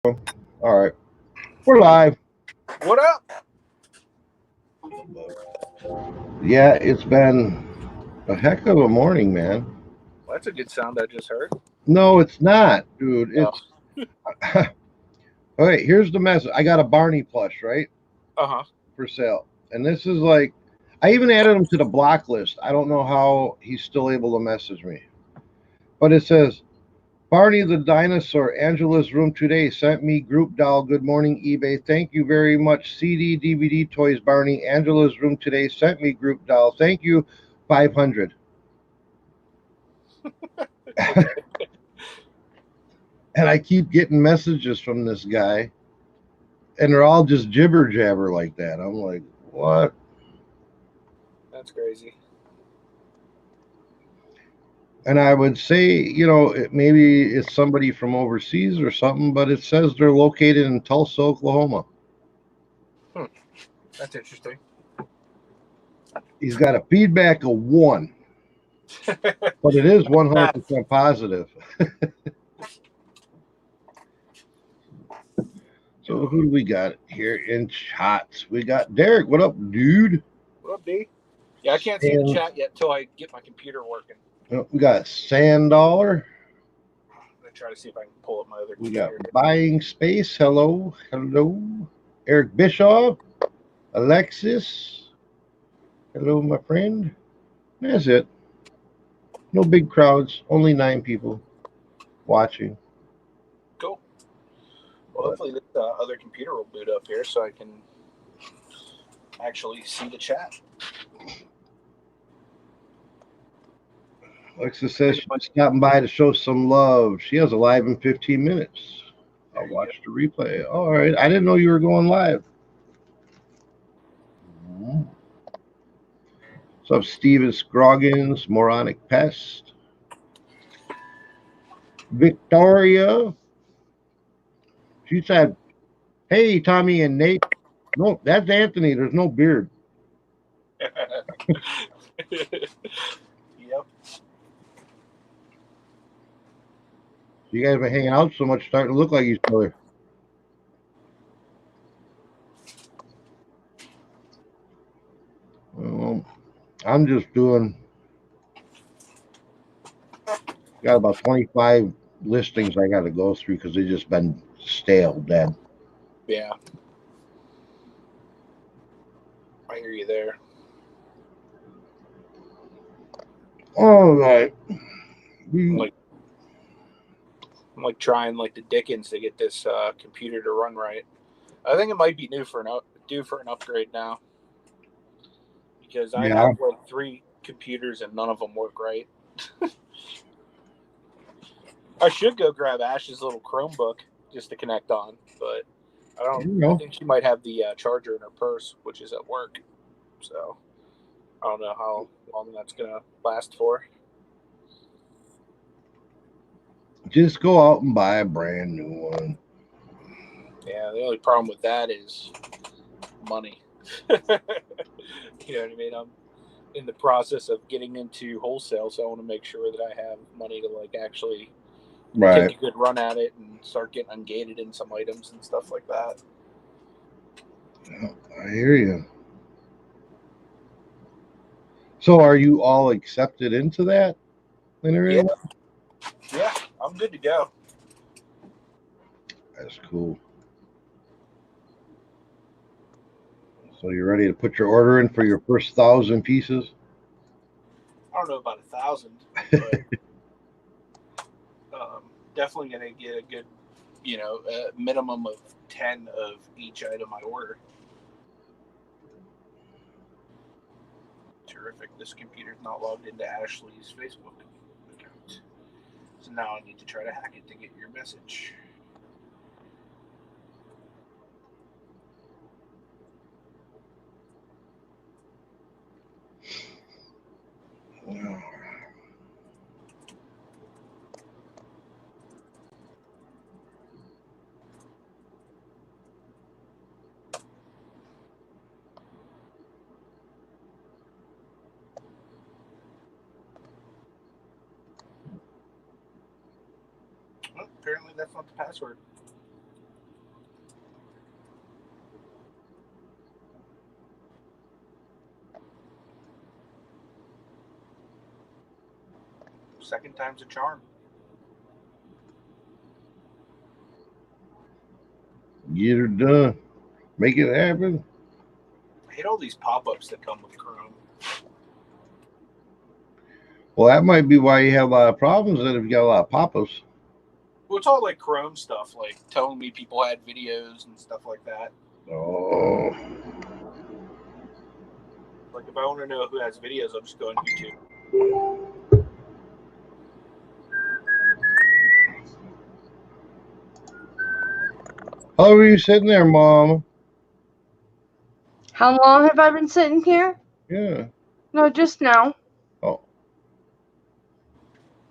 All right, we're live. What up? Yeah, it's been a heck of a morning, man. Well, that's a good sound I just heard. No, it's not, dude. Oh, It's okay. Here's the message. I got a Barney plush, right, uh-huh. for sale, and this is like, I even added him to the block list. I don't know how he's still able to message me, but it says Barney the dinosaur. Angela's room today sent me group doll. Good morning, eBay. Thank you very much. CD, DVD, toys. Barney. Angela's room today sent me group doll. Thank you. 500. Okay. And I keep getting messages from this guy, and they're all just jibber jabber like that. I'm like, what? That's crazy. And I would say, maybe it's somebody from overseas or something, but it says they're located in Tulsa, Oklahoma. Hmm. That's interesting. He's got a feedback of 1, but it is Nah. 100% positive. So who do we got here in shots? We got Derek. What up, dude? What up, D? Yeah, I can't see the And chat yet till I get my computer working. we got Sand Dollar. I'm gonna try to see if I can pull up my other We got computer. Buying Space. Hello. Hello. Eric Bischoff. Alexis. Hello, my friend. That's it. No big crowds. Only 9 people watching. Cool. Well, But hopefully this other computer will boot up here so I can actually see the chat. Alexis says she's stopping by to show some love. She has a live in 15 minutes. I'll There you watch the replay. All right. I didn't know you were going live. What's up, Steven Scroggins, Moronic Pest, Victoria? She said, "Hey, Tommy and Nate." No, that's Anthony. There's no beard. go. Yep. You guys been hanging out so much, starting to look like each other. Well, I'm just doing. Got about 25 listings I got to go through because they just been stale, dead. Yeah. I hear you there. All right. I'm like I'm like trying like the Dickens to get this computer to run right. I think it might be due for an upgrade now because I Yeah. have like 3 computers and none of them work right. I should go grab Ash's little Chromebook just to connect on, but I don't. You I know. think she might have the charger in her purse, which is at work. So I don't know how long that's gonna last for. Just go out and buy a brand new one. Yeah, the only problem with that is money. You know what I mean? I'm in the process of getting into wholesale, so I want to make sure that I have money to like actually Right. take a good run at it and start getting ungated in some items and stuff like that. I hear you. So are you all accepted into that and Yeah, everything? yeah, I'm good to go. That's cool. So you're ready to put your order in for your first 1,000 pieces? I don't know about 1,000, but definitely gonna get a good, a minimum of 10 of each item I order. Terrific. This computer's not logged into Ashley's Facebook account, so now I need to try to hack it to get your message. Yeah. Well, apparently that's not the password. second time's a charm. Get her done. Make it happen. I hate all these pop-ups that come with Chrome. Well, that might be why you have a lot of problems then if you got a lot of pop-ups. Well, it's all like Chrome stuff, like telling me people had videos and stuff like that. Oh. Like if I want to know who has videos, I'll just go on YouTube. How long were you sitting there, Mom? How long have I been sitting here? Yeah. No, just now. Oh.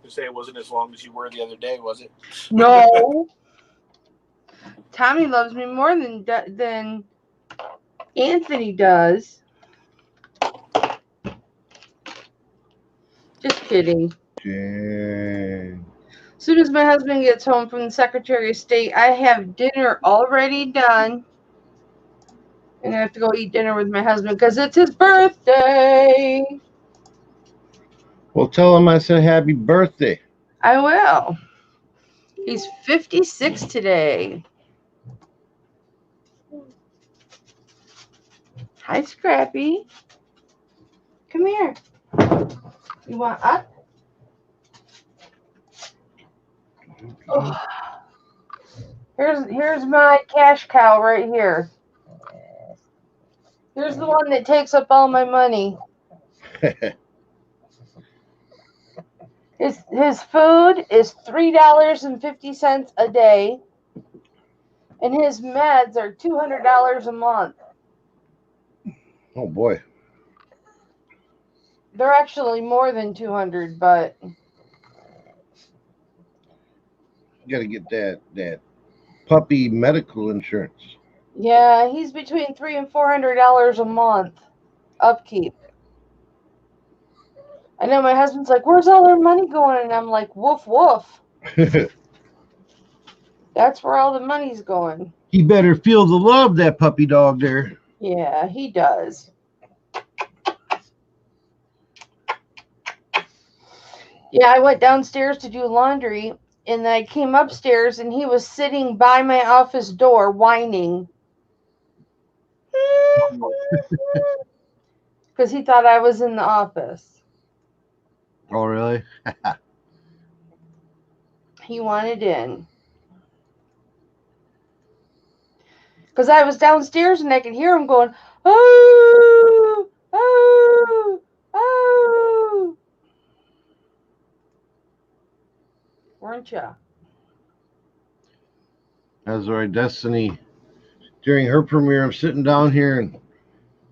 You say it wasn't as long as you were the other day, was it? No. Tommy loves me more than Anthony does. Just kidding. Dang. As soon as my husband gets home from the Secretary of State, I have dinner already done. And I have to go eat dinner with my husband because it's his birthday. Well, tell him I said happy birthday. I will. He's 56 today. Hi, Scrappy. Come here. You want up? Oh. Here's my cash cow right here. Here's the one that takes up all my money. His food is $3.50 a day, and his meds are $200 a month. Oh boy. They're actually more than 200, but You got to get that puppy medical insurance. yeah, he's between $300 and $400 a month upkeep. I know my husband's like, "Where's all our money going?" And I'm like, "Woof woof." That's where all the money's going. He better feel the love, that puppy dog there. Yeah, he does. Yeah, I went downstairs to do laundry, and then I came upstairs, and he was sitting by my office door whining. Because he thought I was in the office. Oh, really? He wanted in. Because I was downstairs and I could hear him going, "Oh, oh, oh." Weren't you? That's right, Destiny. During her premiere, I'm sitting down here, and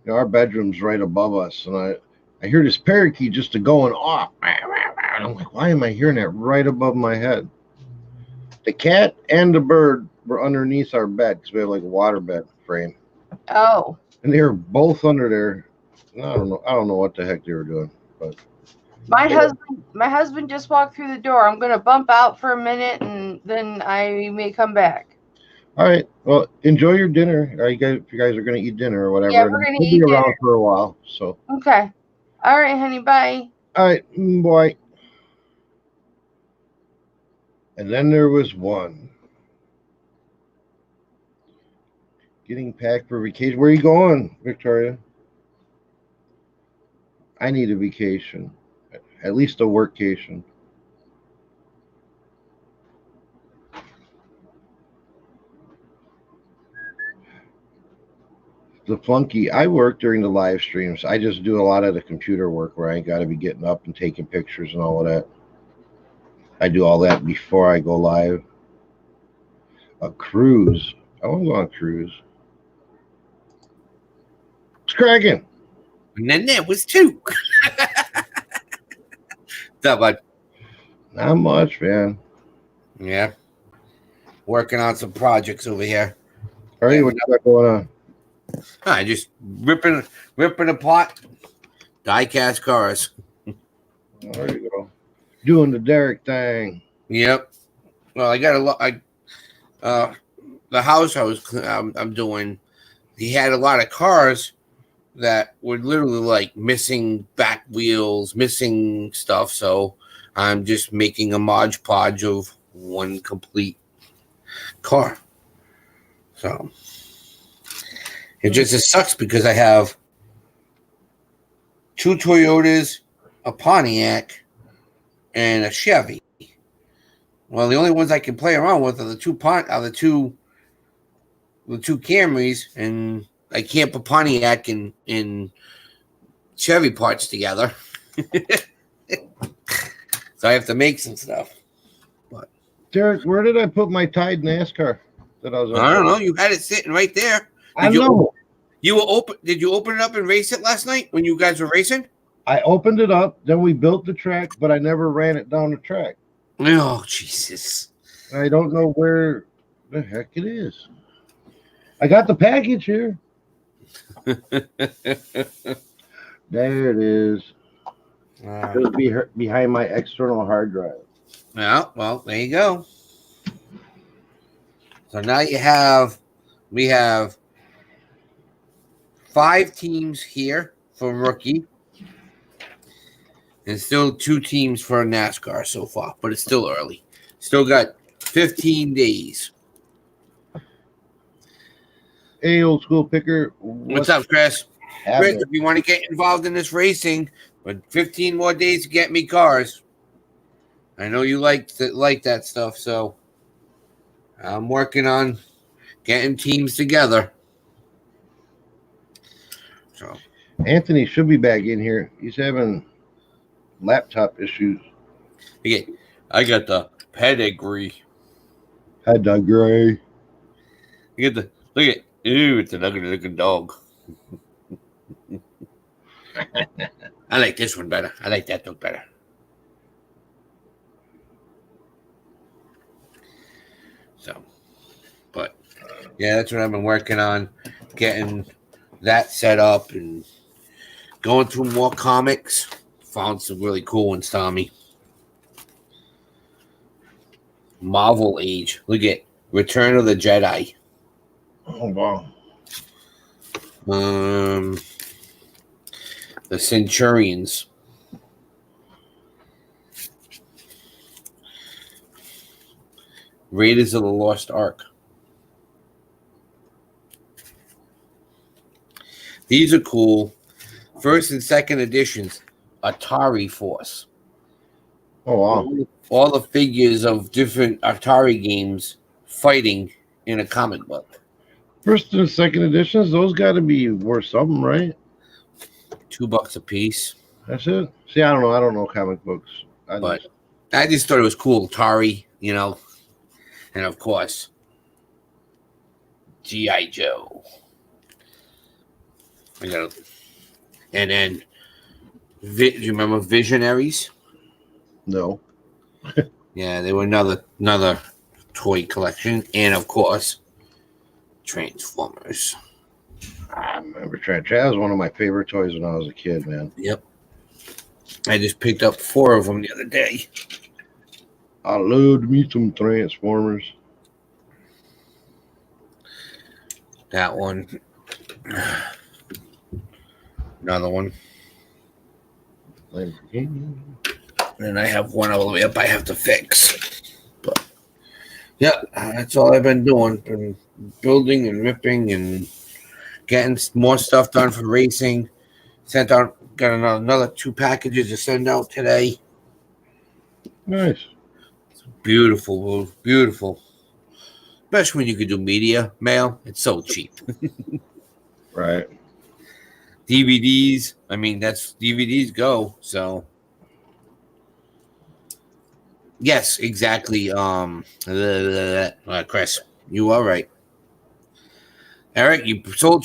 our bedroom's right above us, and I hear this parakeet just going off. And I'm like, why am I hearing that right above my head? The cat and the bird were underneath our bed because we have like a water bed frame. Oh. And they were both under there. I don't know what the heck they were doing, but my husband just walked through the door. I'm gonna bump out for a minute and then I may come back. All right. Well, enjoy your dinner. If you guys are gonna eat dinner or whatever, yeah, we're gonna we'll eat be around dinner for a while. So okay. All right, honey. Bye. all right, boy. And then there was one getting packed for vacation. Where are you going, Victoria? I need a vacation, at least a workcation. The flunky, I work during the live streams. I just do a lot of the computer work where I got to be getting up and taking pictures and all of that. I do all that before I go live. A cruise. I want to go on a cruise. It's cracking. And then there was two. That much. Not much, man. Yeah. Working on some projects over here. All right, what you got going on? I just ripping apart die-cast cars. There you go. Doing the Derek thing. Yep. Well, I got a lot. The house I'm doing, he had a lot of cars that were literally like missing back wheels, missing stuff. So I'm just making a Mod Podge of one complete car. So it just sucks because I have 2 Toyotas, a Pontiac, and a Chevy. Well, the only ones I can play around with are the two Camrys, and I can't put Pontiac and Chevy parts together. So I have to make some stuff. But Derek, where did I put my Tide NASCAR that I was on? I don't know. You had it sitting right there. I know. You were open. Did you open it up and race it last night when you guys were racing? I opened it up, then we built the track, but I never ran it down the track. Oh, Jesus. I don't know where the heck it is. I got the package here. There it is. It'll be behind my external hard drive. Yeah, well, there you go. So now we have 5 teams here for rookie, and still 2 teams for NASCAR so far, but it's still early. Still got 15 days. Hey, old school picker. What's up, Chris? Chris, if you want to get involved in this racing, but 15 more days to get me cars. I know you like that stuff, so I'm working on getting teams together. So Anthony should be back in here. He's having laptop issues. Okay, I got the pedigree. Pedigree. You get look at it's an ugly looking dog. I like this one better. I like that dog better. So, but yeah, that's what I've been working on, getting that set up and going through more comics. Found some really cool ones, Tommy. Marvel Age. Look at Return of the Jedi. Oh wow. The Centurions. Raiders of the Lost Ark. These are cool. First and second editions. Atari Force. Oh wow. All the figures of different Atari games fighting in a comic book. First and second editions, those got to be worth something, right? $2 a piece. That's it. See, I don't know. I don't know comic books. I just thought it was cool. Atari, and of course, G.I. Joe. And then, do you remember Visionaries? No. Yeah, they were another toy collection, and of course, Transformers. I remember That was one of my favorite toys when I was a kid, man. Yep. I just picked up 4 of them the other day. I loved me some Transformers. That one. Another one. And I have one all the way up I have to fix. But yeah, that's all I've been doing. Been building and ripping and getting more stuff done for racing. Sent out, got another 2 packages to send out today. Nice. It's beautiful, beautiful. Especially when you can do media mail. It's so cheap. Right. DVDs. I mean, that's DVDs go. So yes, exactly. Chris, you are right. Eric, he sold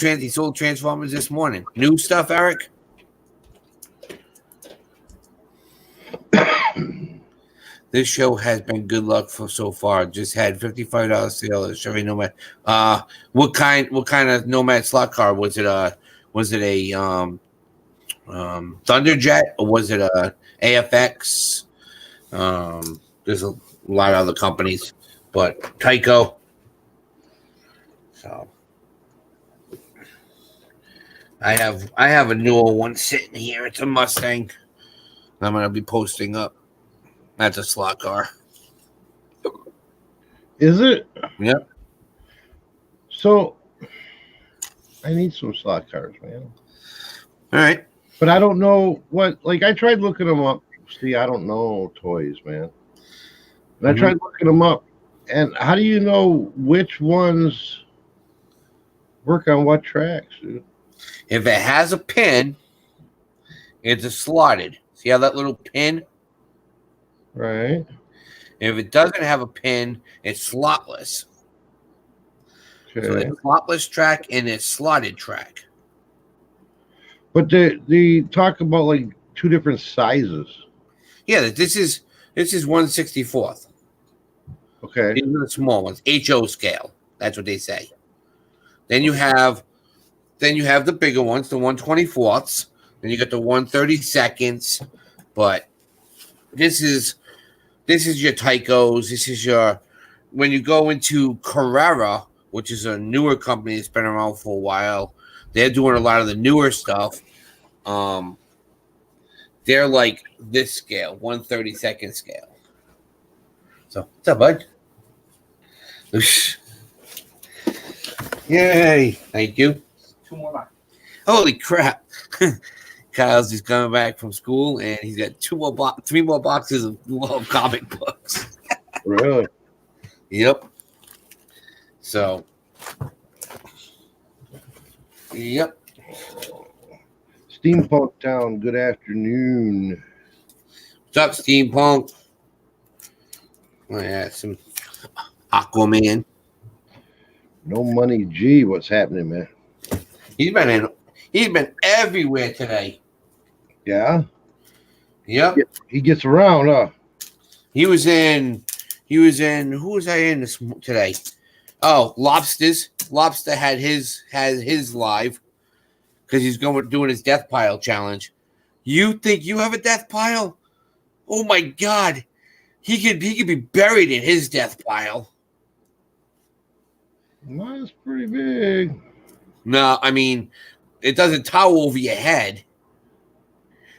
Transformers this morning. New stuff, Eric? This show has been good luck for so far. Just had $55 sale at Chevy Nomad. What kind of Nomad slot car was it? Was it a Thunderjet or was it a AFX? There's a lot of other companies, but Tyco. So I have a newer one sitting here. It's a Mustang. I'm gonna be posting up. That's a slot car. Is it? Yep. So I need some slot cars, man. All right. But I don't know what. Like I tried looking them up. See, I don't know toys, man. And I tried looking them up. And how do you know which ones work on what tracks, dude? If it has a pin, it's a slotted. See how that little pin? Right. If it doesn't have a pin, it's slotless. Okay. So it's slotless track and it's slotted track. But they talk about like two different sizes. Yeah, this is 1/64th. Okay. These are the small ones, HO scale. That's what they say. Then you have the bigger ones, the 1/24ths. Then you got the 1/32nds. But this is your Tychos. This is your when you go into Carrera, which is a newer company that's been around for a while. They're doing a lot of the newer stuff. They're like this scale, 1/32nd scale. So what's up, bud? Yay! Thank you. 2 more left. Holy crap! Kyle's just coming back from school, and he's got 3 more boxes of comic books. Really? Yep. So. Yep. Steampunk Town, good afternoon. What's up, Steampunk? Oh, yeah, some Aquaman. No money, G. What's happening, man? He's been everywhere today. Yeah. Yep. He gets around, huh? He was in. Who was I in today? Oh, Lobsters. Lobster had his live because he's doing his death pile challenge. You think you have a death pile? Oh my God, he could be buried in his death pile. Mine's pretty big. No, I mean it doesn't tower over your head.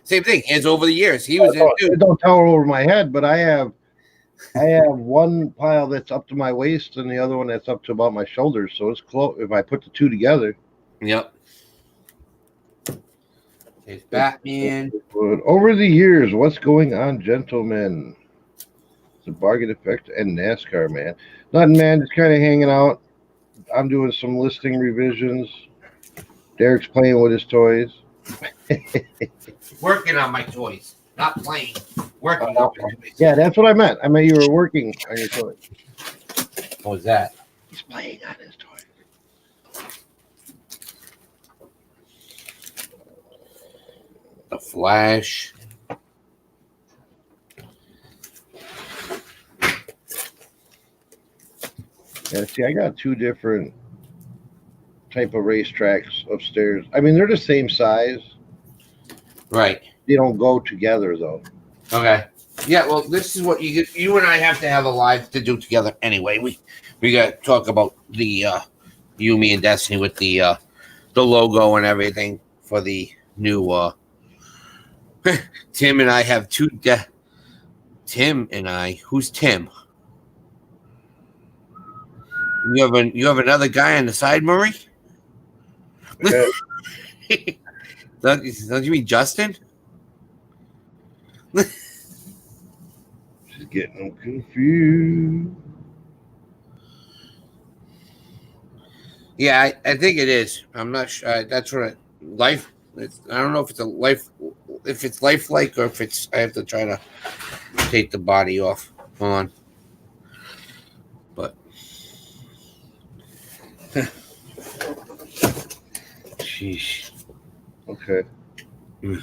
Same thing as over the years. He was It don't tower over my head, but I have one pile that's up to my waist and the other one that's up to about my shoulders. So it's close. If I put the two together. Yep. It's Batman. But over the years, what's going on, gentlemen? The Bargain Effect and NASCAR, man. Nothing, man. Just kind of hanging out. I'm doing some listing revisions. Derek's playing with his toys. Working on my toys, not playing. Working on my toys. Yeah, that's what I meant. I meant you were working on your toys. What was that? He's playing on his toys. The Flash. Yeah, see, I got 2 different type of racetracks upstairs. I mean, they're the same size. Right. They don't go together, though. Okay. Yeah, well, this is what you and I have to have a live to do together anyway. We got to talk about the you, me, and Destiny with the logo and everything for the new Tim and I have 2 Tim and I. Who's Tim? You have another guy on the side, Murray? Yeah. Don't you mean Justin? She's getting confused. Yeah, I think it is. I'm not sure. That's what life. I don't know if it's a life, if it's lifelike or if it's. I have to try to take the body off. Hold on. But sheesh. Okay. Mm.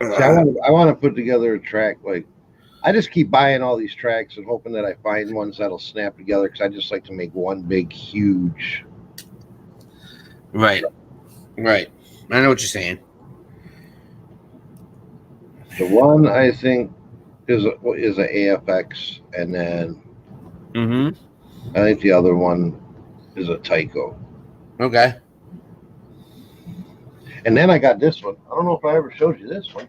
See, I want to put together a track. Like, I just keep buying all these tracks and hoping that I find ones that'll snap together because I just like to make one big, huge. Right. Right. I know what you're saying. The one I think is a AFX, and then Mm-hmm. I think the other one is a Tycho. Okay. And then I got this one. I don't know if I ever showed you this one.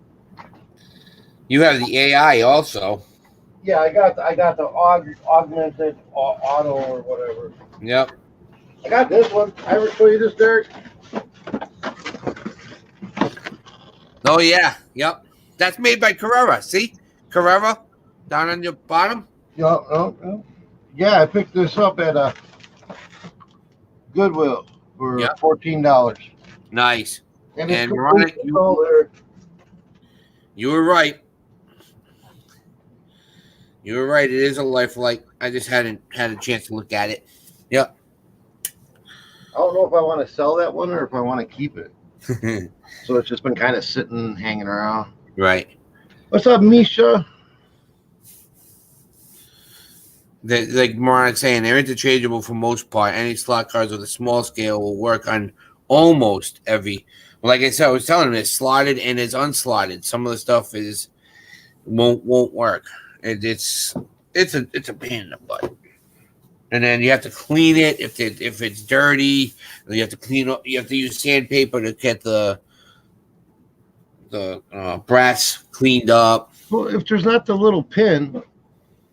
You have the AI also. Yeah, I got the augmented auto or whatever. Yep. I got this one. I ever show you this, Derek? Oh yeah. Yep. That's made by Carrera. See, Carrera down on your bottom. Yeah, I picked this up at a Goodwill for Yep. $14. Nice. And it's And complete Veronica, color. you were right. You were right. It is a lifelike. I just hadn't had a chance to look at it. Yep. I don't know if I want to sell that one or if I want to keep it. So it's just been kind of sitting, hanging around. Right. What's up, Misha? Like Moron's saying, they're interchangeable for most part. Any slot cards with a small scale will work on almost every. Like I said, I was telling him it's slotted and it's unslotted. Some of the stuff won't work. It's a pain in the butt. And then you have to clean it if it's dirty. You have to clean up. You have to use sandpaper to get the brass cleaned up. Well, if there's not the little pin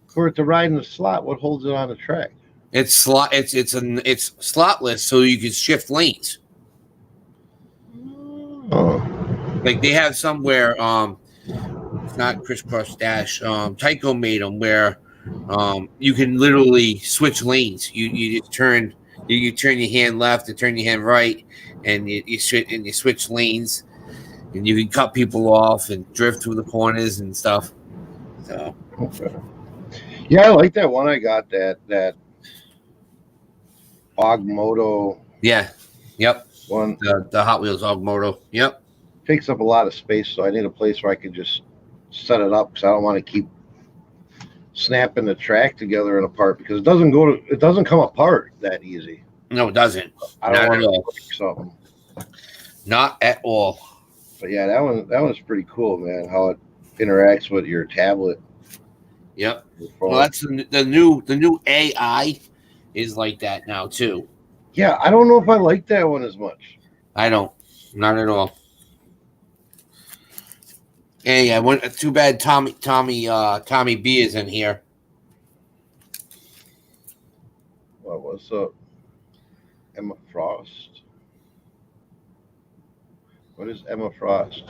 for it to ride in the slot, what holds it on the track? It's slotless, so you can shift lanes. Oh, Like they have somewhere, it's not crisscross dash. Tyco made them where you can literally switch lanes. You just turn you turn your hand left and turn your hand right, and you switch lanes, and you can cut people off and drift through the corners and stuff. So okay. Yeah, I like that one I got, that Ogmoto yeah, yep. one. The Hot Wheels Ogmoto. Yep. Takes up a lot of space, so I need a place where I can just set it up because I don't want to keep snapping the track together and apart because it doesn't come apart that easy. No, it doesn't. I don't Not want at all. to break something. Not at all. But yeah, that one's pretty cool, man. How it interacts with your tablet. Yep. Your phone. Well, that's the new AI is like that now too. Yeah, I don't know if I like that one as much. I don't. Not at all. Hey, I went. Too bad Tommy B is in here. Well, what's up, Emma Frost? What is Emma Frost?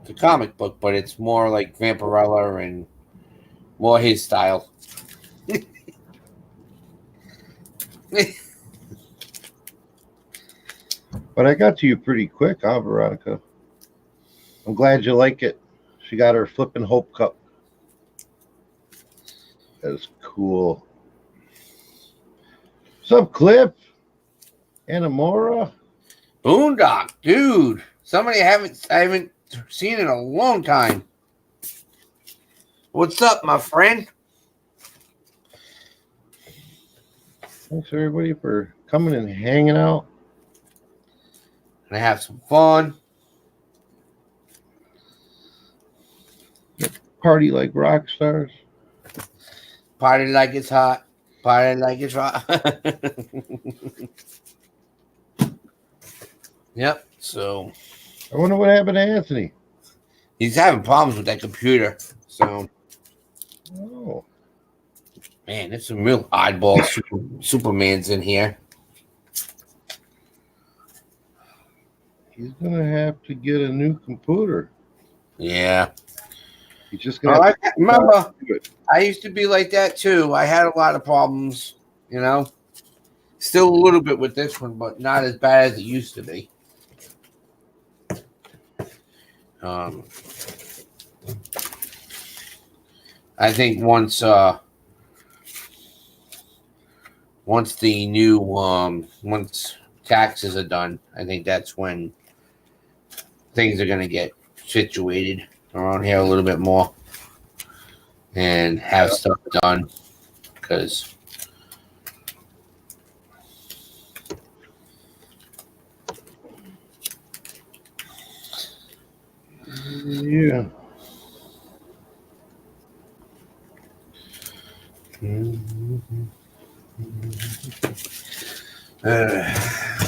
It's a comic book, but it's more like Vampirella and more his style. But I got to you pretty quick, huh, Veronica? I'm glad you like it. She got her flipping Hope Cup. That is cool. What's up, Clip? Anamora? Boondock, dude. Somebody I haven't seen in a long time. What's up, my friend? Thanks everybody for coming and hanging out. Gonna have some fun. Party like rock stars. Party like it's hot. Party like it's hot. Yep. So I wonder what happened to Anthony. he's having problems with that computer. So Oh, man, there's some real oddball Supermans in here. he's gonna have to get a new computer. Yeah. He's just gonna. I remember I used to be like that too. I had a lot of problems, you know. Still a little bit with this one, but not as bad as it used to be. I think once the new once taxes are done, I think that's when things are gonna get situated around here a little bit more and have stuff done because Yeah.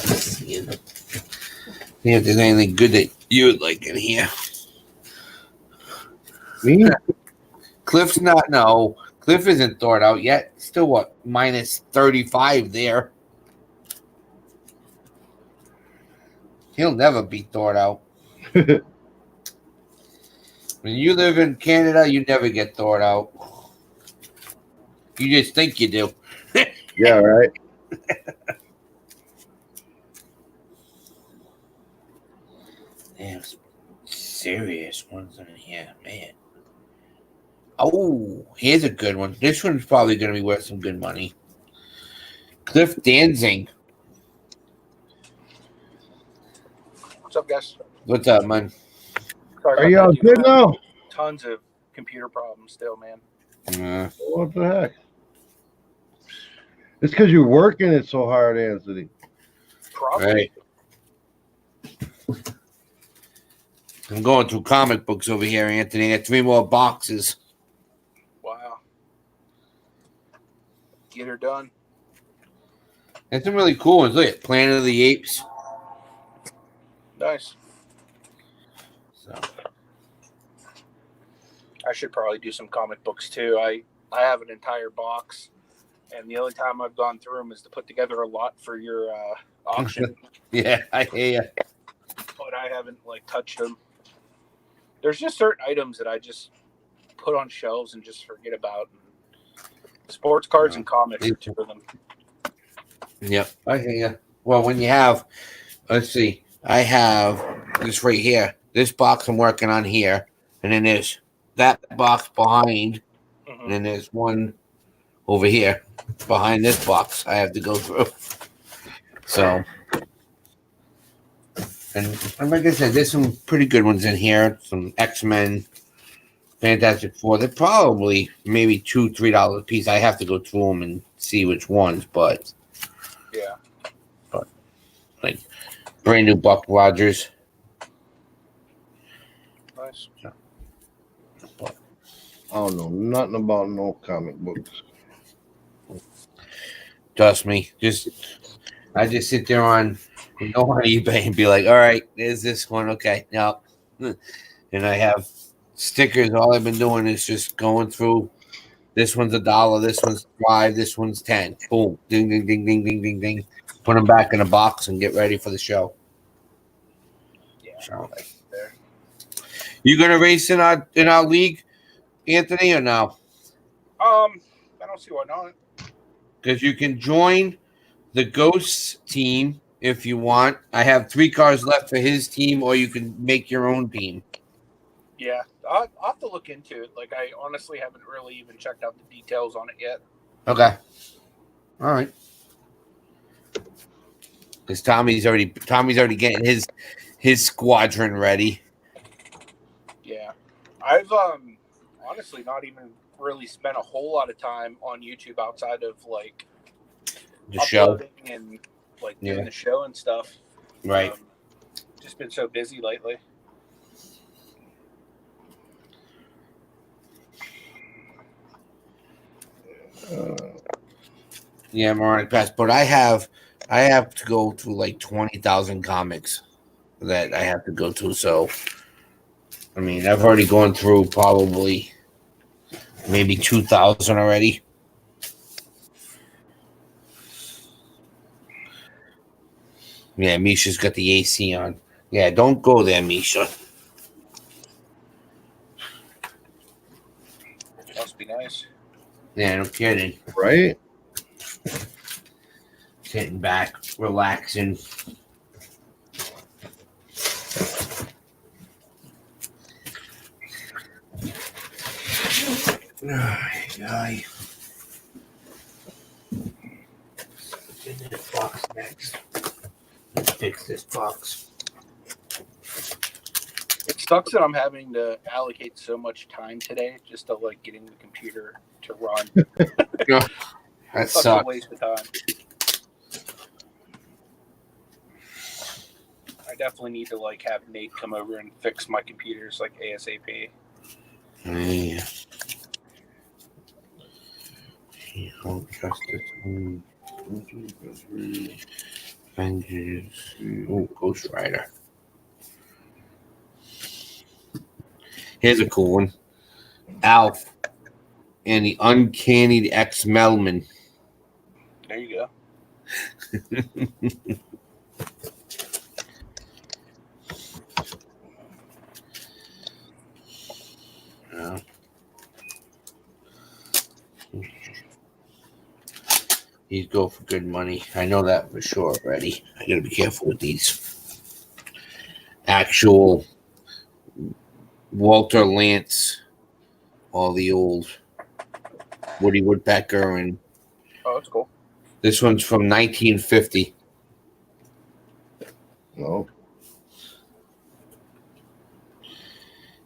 see if there's anything good that you would like in here. Me? Cliff's not. No, Cliff isn't thawed out yet. Still what? Minus 35 there. He'll never be thawed out. When you live in Canada, you never get thawed out. You just think you do. Yeah, right. Damn, serious ones in here, man. Oh, here's a good one. This one's probably going to be worth some good money. Cliff Danzing. What's up, guys? What's up, man? Sorry Are about you that, all dude. good I'm now? having Tons of computer problems still, man. What the heck? It's because you're working it so hard, Anthony. Probably. Right. I'm going through comic books over here, Anthony. I got 3 more boxes. Wow. Get her done. That's some really cool ones. Look at Planet of the Apes. Nice. So, I should probably do some comic books too. I have an entire box, and the only time I've gone through them is to put together a lot for your auction. yeah, I hear you. But I haven't touched them. There's just certain items that I just put on shelves and just forget about. Sports cards and comics are 2 of them. Yep, I hear you. Well, when you have, let's see, I have this right here. This box I'm working on here, and then there's that box behind, and then there's one over here behind this box I have to go through. So, and like I said, there's some pretty good ones in here. Some X-Men, Fantastic Four. They're probably maybe $2-3 a piece. I have to go through them and see which ones, but yeah. But like brand new Buck Rogers. Nice. I don't know nothing about no comic books. Trust me. I just sit there on eBay and be like, all right, there's this one. Okay, no. And I have stickers. All I've been doing is just going through. This one's $1. This one's $5. This one's 10. Boom. Ding, ding, ding, ding, ding, ding, ding. Put them back in a box and get ready for the show. Yeah. So, There. you gonna race in our league, Anthony, or no? I don't see why not. Because you can join the Ghosts team if you want. I have 3 cars left for his team, or you can make your own team. Yeah, I'll have to look into it. I honestly haven't really even checked out the details on it yet. Okay. All right. Because Tommy's already getting his squadron ready. Yeah, I've honestly not even really spent a whole lot of time on YouTube outside of The show. and doing the show and stuff. Right. Just been so busy lately. Yeah, moronic pass. But I have to go through 20,000 comics that I have to go to. So, I mean, I've already gone through probably maybe 2,000 already. Yeah, Misha's got the AC on. Yeah, don't go there, Misha. Must be nice. Yeah, no kidding. Right? Sitting back, relaxing. Ay. Get this box next. Let's fix this box. It sucks that I'm having to allocate so much time today just to getting the computer to run. That Such a sucks. waste of time. I definitely need to have Nate come over and fix my computers ASAP. Yeah. Oh, Justice. Avengers. Oh, Ghost Rider. Here's a cool one. Alf, and the Uncanny X-Melman. There you go. These go for good money. I know that for sure already. I gotta be careful with these. Actual Walter Lantz, all the old Woody Woodpecker, and Oh, that's cool. this one's from 1950. No.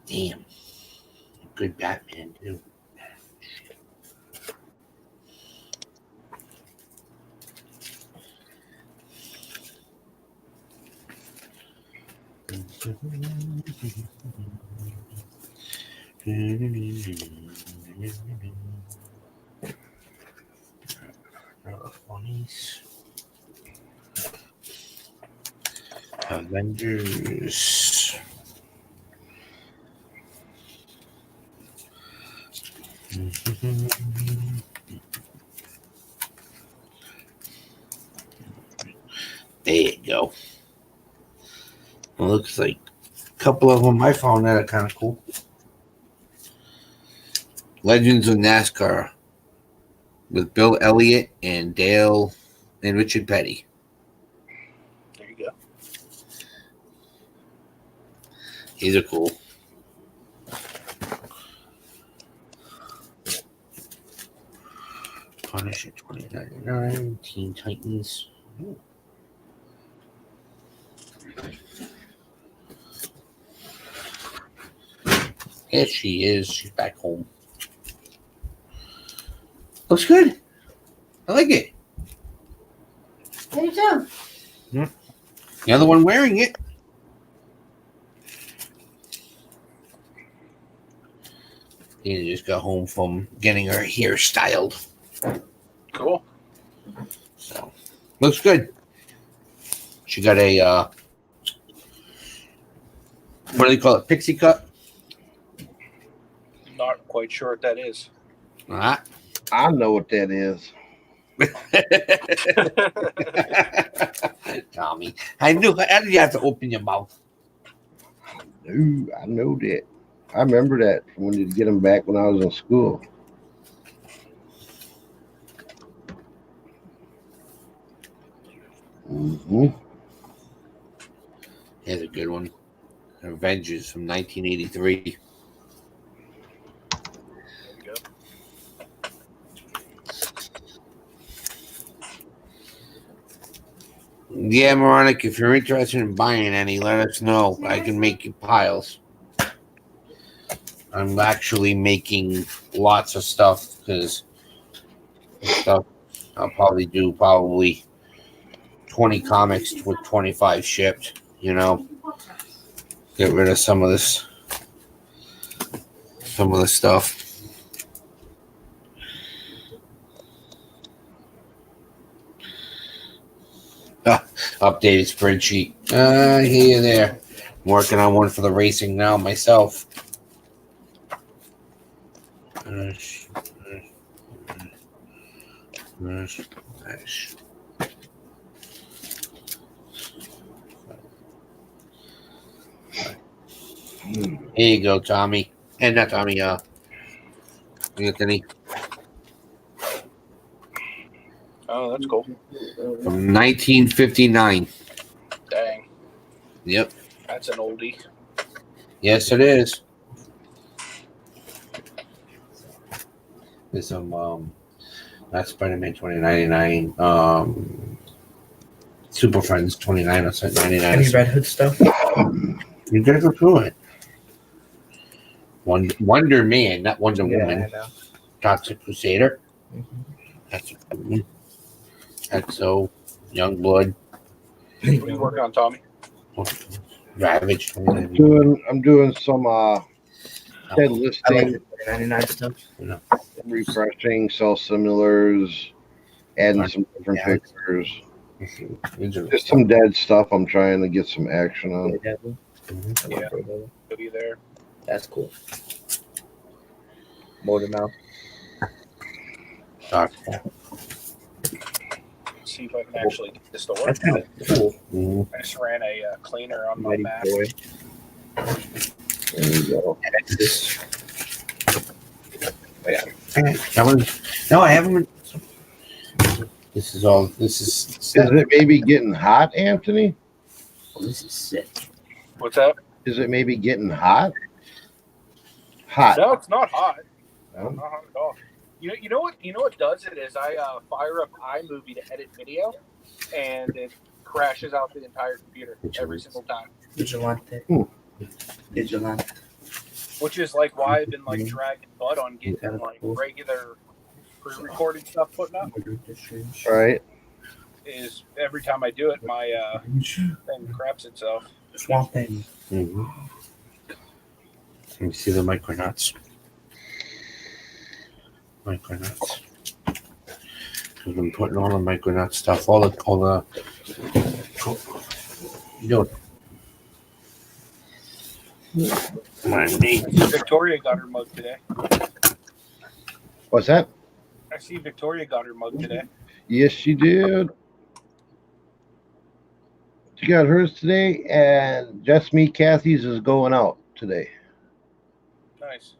Damn. Good Batman, too. Avengers. There you go. It looks like a couple of them I found that are kind of cool. Legends of NASCAR with Bill Elliott and Dale and Richard Petty. There you go. These are cool. Punisher 2099, Teen Titans. Ooh. There she is. She's back home. Looks good. I like it. Me too. The other one wearing it. Tina just got home from getting her hair styled. Cool. So, looks good. She got a, what do they call it? Pixie cut? Not quite sure what that is. Ah. I know what that is. Tommy, I knew. How did you have to open your mouth? Ooh, I know that. I remember that from when you get them back when I was in school. Mm-hmm. Here's a good one. Avengers from 1983. There you go. Yeah, Moronic, if you're interested in buying any, let us know. I can make you piles. I'm actually making lots of stuff because I'll probably do 20 comics with 25 shipped, you know. Get rid of some of the stuff. Updated spreadsheet. Here, there. I'm working on one for the racing now myself. Here you go, Tommy. And not Tommy, Anthony. Oh, that's cool. From 1959. Dang. Yep. That's an oldie. Yes, it is. There's some, that's Spider-Man 2099. Super Friends 29 or 99. Any Red Hood stuff? You gotta go through it. Wonder Man, not Wonder Yeah, Woman. I know. Toxic Crusader. Mhm. That's a good one. Young Youngblood. What are you working on, Tommy? Ravage. I'm doing some dead I like listing, the 99 stuff. refreshing, sell similars, adding some different Yeah. pictures. Just some dead stuff I'm trying to get some action on. Daredevil. I love Yeah. Daredevil. You'll be there. That's cool. More than now. See if I can actually get this to work. That's kind of cool. Mhm. I just ran a cleaner on my Mighty Mac. boy. There you go. No, I haven't. This is all. This is. Is it maybe getting hot, Anthony? Oh, this is sick. What's that? Is it maybe getting hot? Hot. No, it's not hot. No? Not hot at all. You know what does it is I fire up iMovie to edit video, and it crashes out the entire computer every single time. Vigilante. Vigilante. Which is like why I've been like dragging butt on getting like regular pre-recorded stuff put up. Right. Is every time I do it, my thing craps itself. Swamp thing. Mhm. Let me see the micronauts. Micronauts. I've been putting all the micronaut stuff, all the. You doing? Come on, Nate. Victoria got her mug today. What's that? I see Victoria got her mug today. Yes, she did. She got hers today, and just me, Kathy's is going out today. Nice.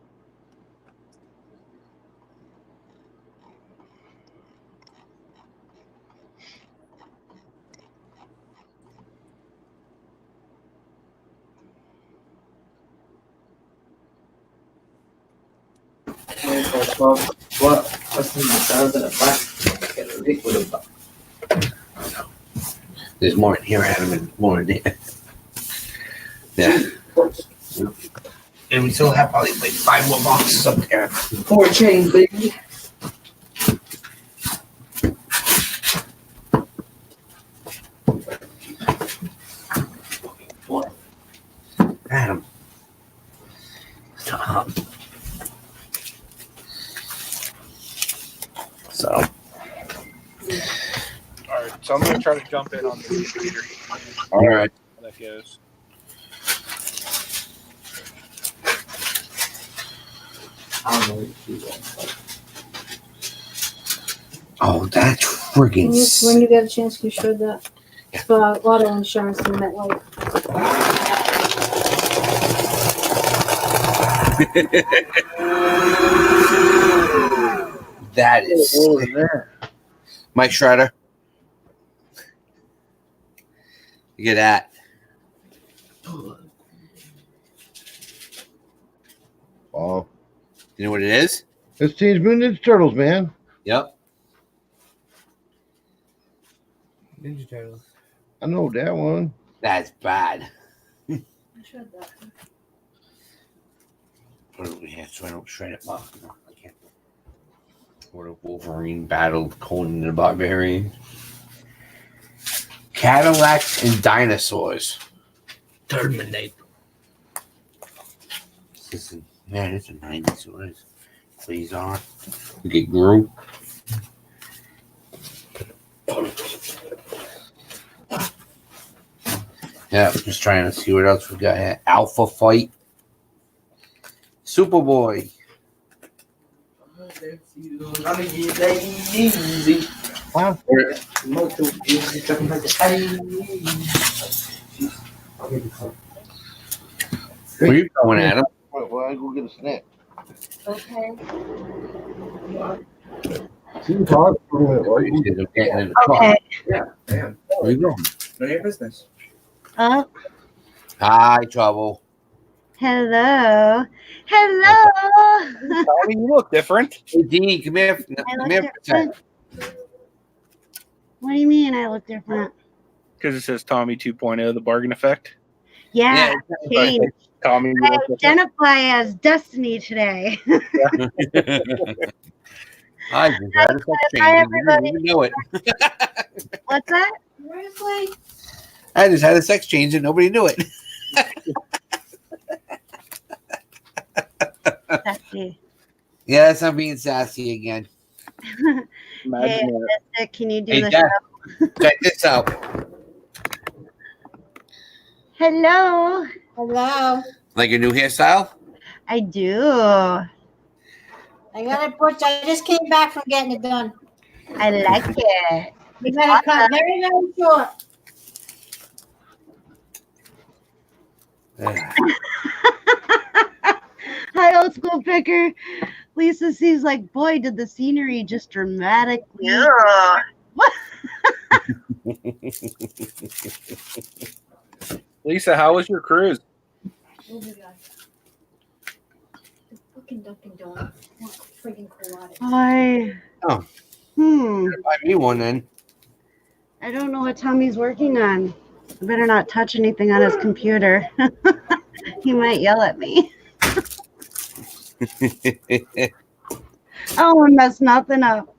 What's in the sound of the back? Get a liquid of that. There's more in here, Adam, and more in there. Yeah. And we still have probably like 5 more boxes up there. 4 chains, baby. Adam. Stop. So. All right, so I'm gonna try to jump in on the computer. All right. How that goes. Oh, that's friggin' When you get a chance, you show that. For auto insurance in that way. That is What was that? Mike Schroeder. Look at that. Oh, You know what it is? it's Teenage Mutant Ninja Turtles, man. Yep. Ninja Turtles. I know that one. That's bad. I showed that. What do we have? So I don't shred it off. No, I can't. What a Wolverine battled Conan the Barbarian. Cadillacs and dinosaurs. Terminate. This is, man, it's a 90s. What is Please on. Look at Gru. Yeah, just trying to see what else we got here. Alpha Fight. Superboy. Huh? Where you going, Adam? Well, I go get a snack. Okay. See, talk for a minute. Why you- You're getting in the car. Okay. Yeah, damn. Where you going? None of your business. Oh, Hi, Trouble. hello. Hello. Tommy, you look different. Hey, Dean, come here. I Come look here for a different. sec. What do you mean I look different? Because it says Tommy 2.0, the bargain effect. Yeah, Yeah, change. Tommy, you I look different. identify as Destiny today. I just had a sex change. Hi, and you didn't everybody. even know it. What's that? Seriously? I just had a sex change and nobody knew it. Sassy. Yes, I'm being sassy again. Hey, Imagine that. Mystic, can you do Hey, the Dad. show? Check this out. Hello. Hello. Like a new hairstyle? I do. I got it, Butch. I just came back from getting it done. I like it. We got to cut very, very short. Hi, old school picker. Lisa sees like, boy, did the scenery just dramatically. Yeah. What? Lisa, how was your cruise? Oh my god. The fucking Dunkin' Donuts. I want friggin' Colada. Boy. Oh. Buy me one then. I don't know what Tommy's working on. I better not touch anything on his computer. He might yell at me. I don't want to mess nothing up.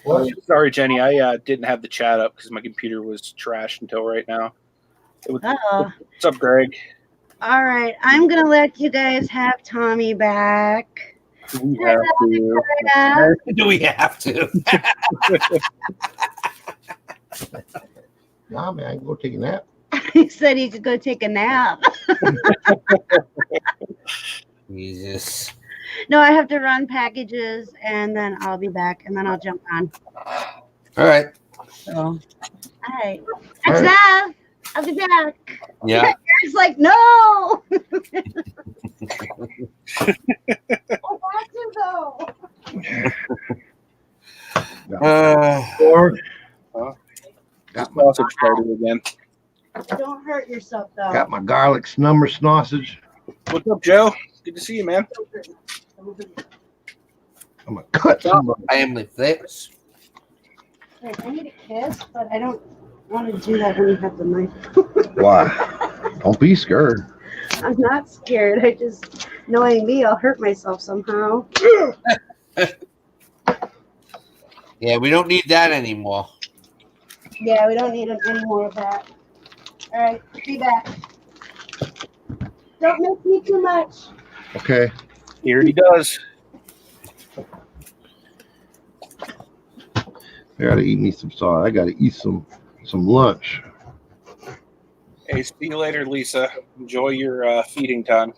Oh, sorry, Jenny. I didn't have the chat up because my computer was trashed until right now. Uh-oh. What's up, Greg? All right. I'm going to let you guys have Tommy back. Do we have to? Do we have to? Nah, man, I can go take a nap. He said he could go take a nap. Jesus. No, I have to run packages, and then I'll be back, and then I'll jump on. All right. So, all right. Love, I'll be back. Yeah. It's like, no. Oh, watch him though. Got my Sausage started again. Don't hurt yourself though. got my garlic number sausage. What's up, Joe? Good to see you, man. I'm gonna cut some. I am the flips. Wait, I need a kiss, but I don't want to do that when you have the knife. Why? Don't be scared. I'm not scared. I just, knowing me, I'll hurt myself somehow. Yeah, we don't need that anymore. Yeah, we don't need any more of that. All right, be back. Don't miss me too much. Okay. Here he does. I gotta eat me some sauce. I gotta eat some lunch. Hey, see you later, Lisa. Enjoy your feeding time.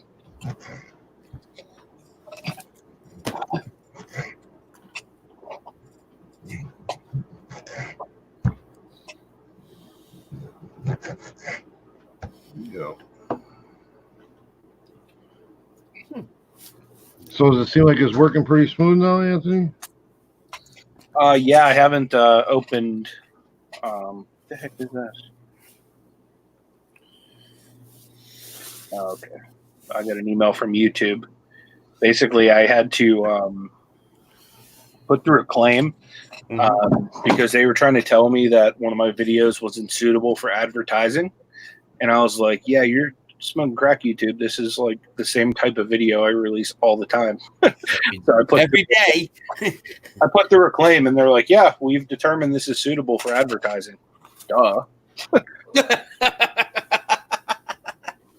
Go. So does it seem like it's working pretty smooth now, Anthony? Yeah, I haven't opened. What the heck is that? Oh, okay, I got an email from YouTube. Basically, I had to put through a claim because they were trying to tell me that one of my videos wasn't suitable for advertising, and I was like, "Yeah, you're smoking crack, YouTube. This is like the same type of video I release all the time." So I put every day. I put through a claim, and they're like, "Yeah, we've determined this is suitable for advertising." Duh.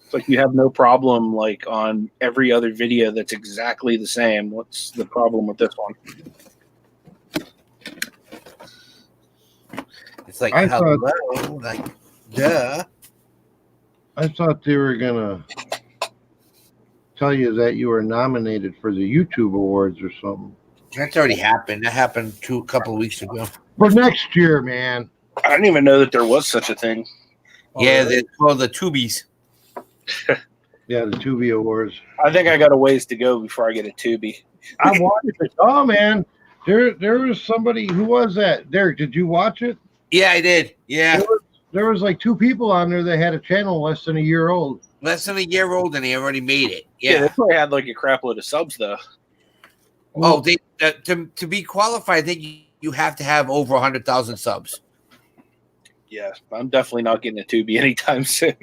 It's like you have no problem like on every other video that's exactly the same. What's the problem with this one? It's like, I hello, thought- like, duh. I thought they were gonna tell you that you were nominated for the YouTube Awards or something. That's already happened. That happened a couple of weeks ago. For next year, man. I didn't even know that there was such a thing. Yeah, they're called the Tubies. Yeah, the Tubi Awards. I think I got a ways to go before I get a Tubi. I watched it. Oh man, there was somebody. Who was that? Derek, did you watch it? Yeah, I did. Yeah. There was like two people on there that had a channel less than a year old. Less than a year old, and they already made it. Yeah, Yeah. they probably had like a crap load of subs though. Oh, they to be qualified, I think you have to have over 100,000 subs. Yeah, I'm definitely not getting a Tubi anytime soon.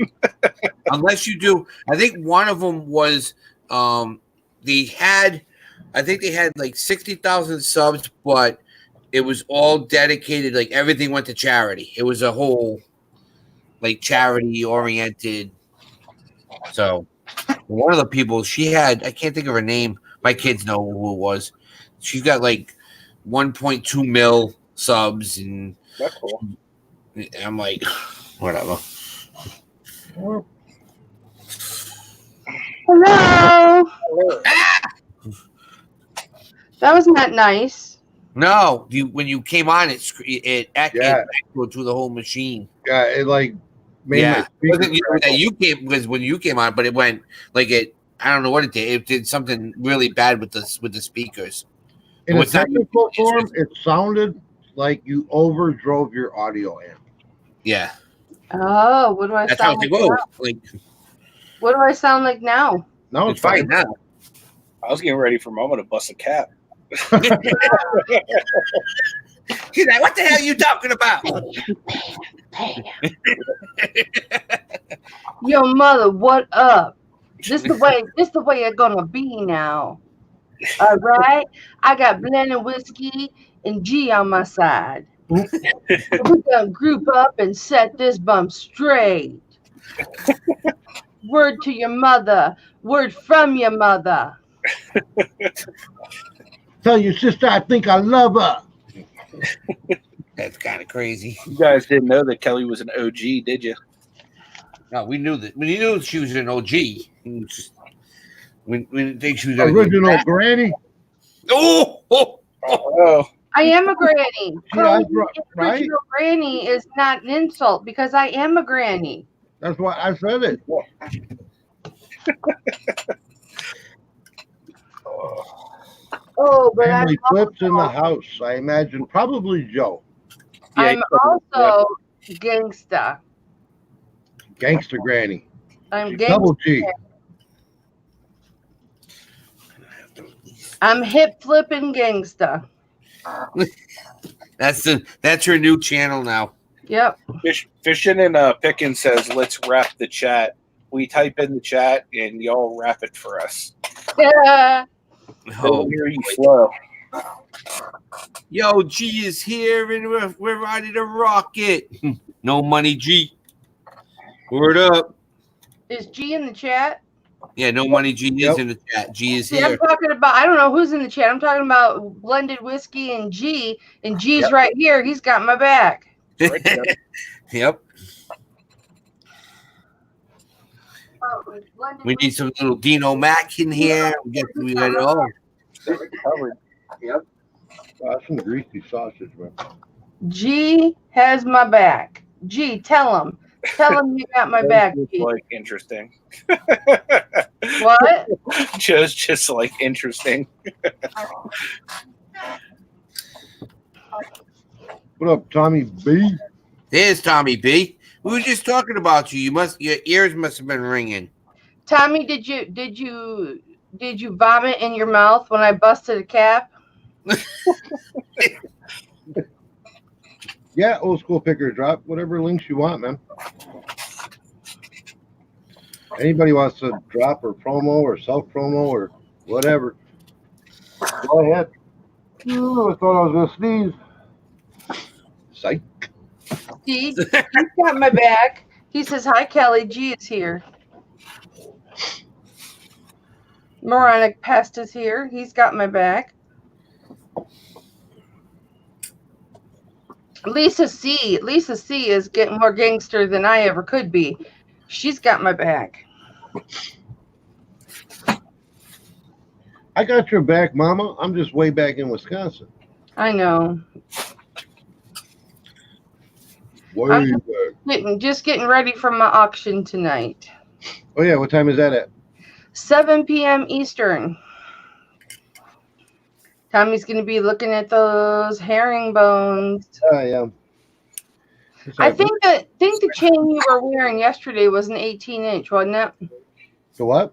Unless you do. I think one of them was they had like 60,000 subs, but it was all dedicated, like everything went to charity. It was a whole like charity oriented. So one of the people, she had, I can't think of her name. My kids know who it was. She's got like 1.2 mil subs, and That's cool. I'm like, whatever. Hello. That was not nice. No, when you came on, it Yeah. echoed through the whole machine. Yeah, it like made Yeah, my it speaker wasn't you that crackle. you came because when you came on, but it went like it. I don't know what it did. It did something really bad with the speakers. In a It's not you, technical it's form, just- it sounded like you overdrove your audio in. yeah, Oh, what do I that's how sound it like goes. now? Like What do I sound like now? Now it's fine now. I was getting ready for a moment to bust a cap. She's like, "What the hell are you talking about?" Yo, mother, what up? This the way it's gonna be now. All right, I got blended whiskey and G on my side. We're gonna group up and set this bum straight. Word to your mother. Word from your mother. Tell your sister I think I love her. That's kind of crazy. You guys didn't know that Kelly was an OG, did you? No, we knew that. We knew she was an OG. We didn't think she was gonna Original granny. Oh. Oh, I am a granny. See, Calling that's me right. original granny is not an insult because I am a granny. That's why I said it. Oh, but Family clips in the house. I imagine probably Joe. yeah. I'm also gangsta. Gangster granny. I'm Double gangsta. G. I'm hip flipping gangsta. That's her new channel now. Yep. Fishing and Pickin says, "Let's wrap the chat." We type in the chat and y'all wrap it for us. Yeah. Oh, hear you flow. Yo, G is here and we're riding a rocket. No money, G. Word up. Is G in the chat? Yeah, no money, G is in the chat. G is See, I'm here. talking about, I don't know who's in the chat. I'm talking about blended whiskey and G's right here. He's got my back. Right there. Yep. Oh, blended We need whiskey. some little Dino Mac in here. We got it all. Covered. Wow, that's some greasy sausage, man. G has my back. G, tell him. Tell him you got my back. Just G. like interesting. What? just like interesting. What up, Tommy B? There's Tommy B. We were just talking about you. Your ears must have been ringing. Tommy, did you vomit in your mouth when I busted a cap? Yeah, old school picker drop. Whatever links you want, man. Anybody wants to drop or promo or self promo or whatever. Go ahead. Ooh, I thought I was gonna sneeze. Psych. He's got my back. He says, "Hi, Kelly. G is here." Moronic Pest is here. He's got my back. Lisa C is getting more gangster than I ever could be. She's got my back. I got your back, Mama. I'm just way back in Wisconsin. I know. Way back. Just getting ready for my auction tonight. Oh yeah, what time is that at? 7 p.m. Eastern. Tommy's going to be looking at those herringbones. Yeah. I think the chain you were wearing yesterday was an 18-inch, wasn't it? The what?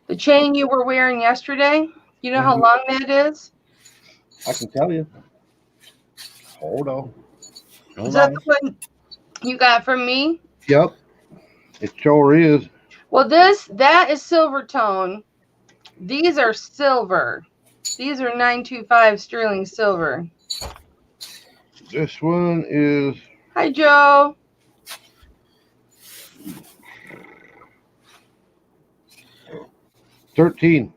The chain you were wearing yesterday. You know how long that is? I can tell you. Hold on. Is that the one you got from me? Yep. It sure is. Well, that is silver tone. These are silver. These are 925 sterling silver. This one is Hi, Joe. $13.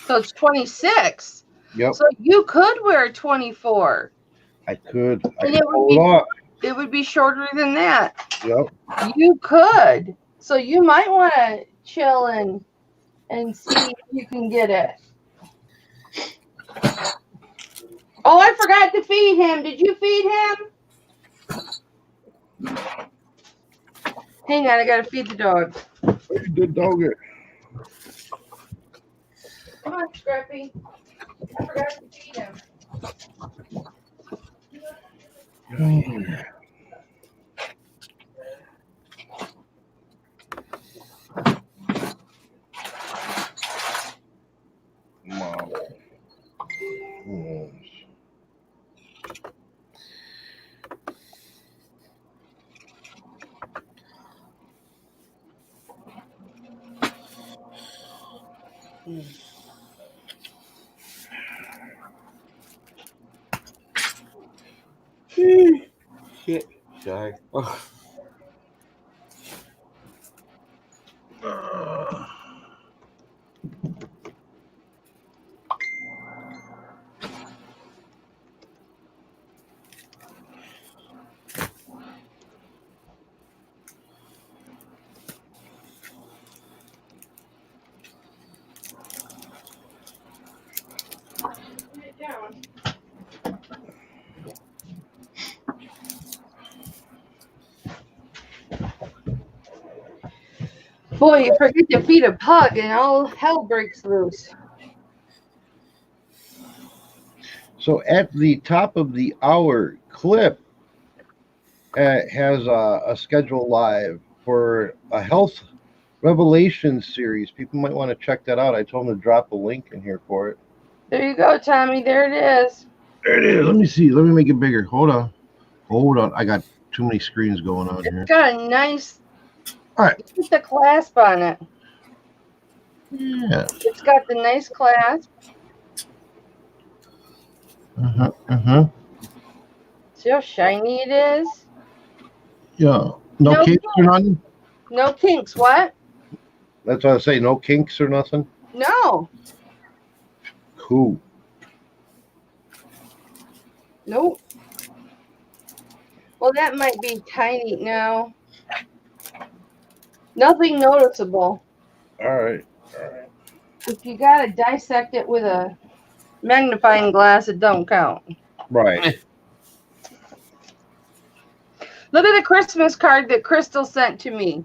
So it's 26. Yep. So you could wear 24. I could. And I could hold off. It would be shorter than that. Yep. You could. So you might want to chilling and see if you can get it. Oh, I forgot to feed him. Did you feed him? Hang on, I gotta feed the dog. Feed the dog. Come on, Scrappy. I forgot to feed him. Mom. Shit. Sorry. Oh. Boy, you forget to feed a pug and all hell breaks loose. So at the top of the hour, Clip has a schedule live for a health revelation series. People might want to check that out. I told him to drop a link in here for it. There you go, Tommy. There it is. There it is. Let me see. Let me make it bigger. Hold on. I got too many screens going on here. It's got a nice. All right. Look at the clasp on it. Yeah. It's got the nice clasp. See how shiny it is? Yeah. No kinks or nothing? No kinks. What? That's what I say. No kinks or nothing? No. Cool. Nope. Well, that might be tiny now. Nothing noticeable. All right. If you gotta dissect it with a magnifying glass, it don't count. Right. Look at the Christmas card that Crystal sent to me.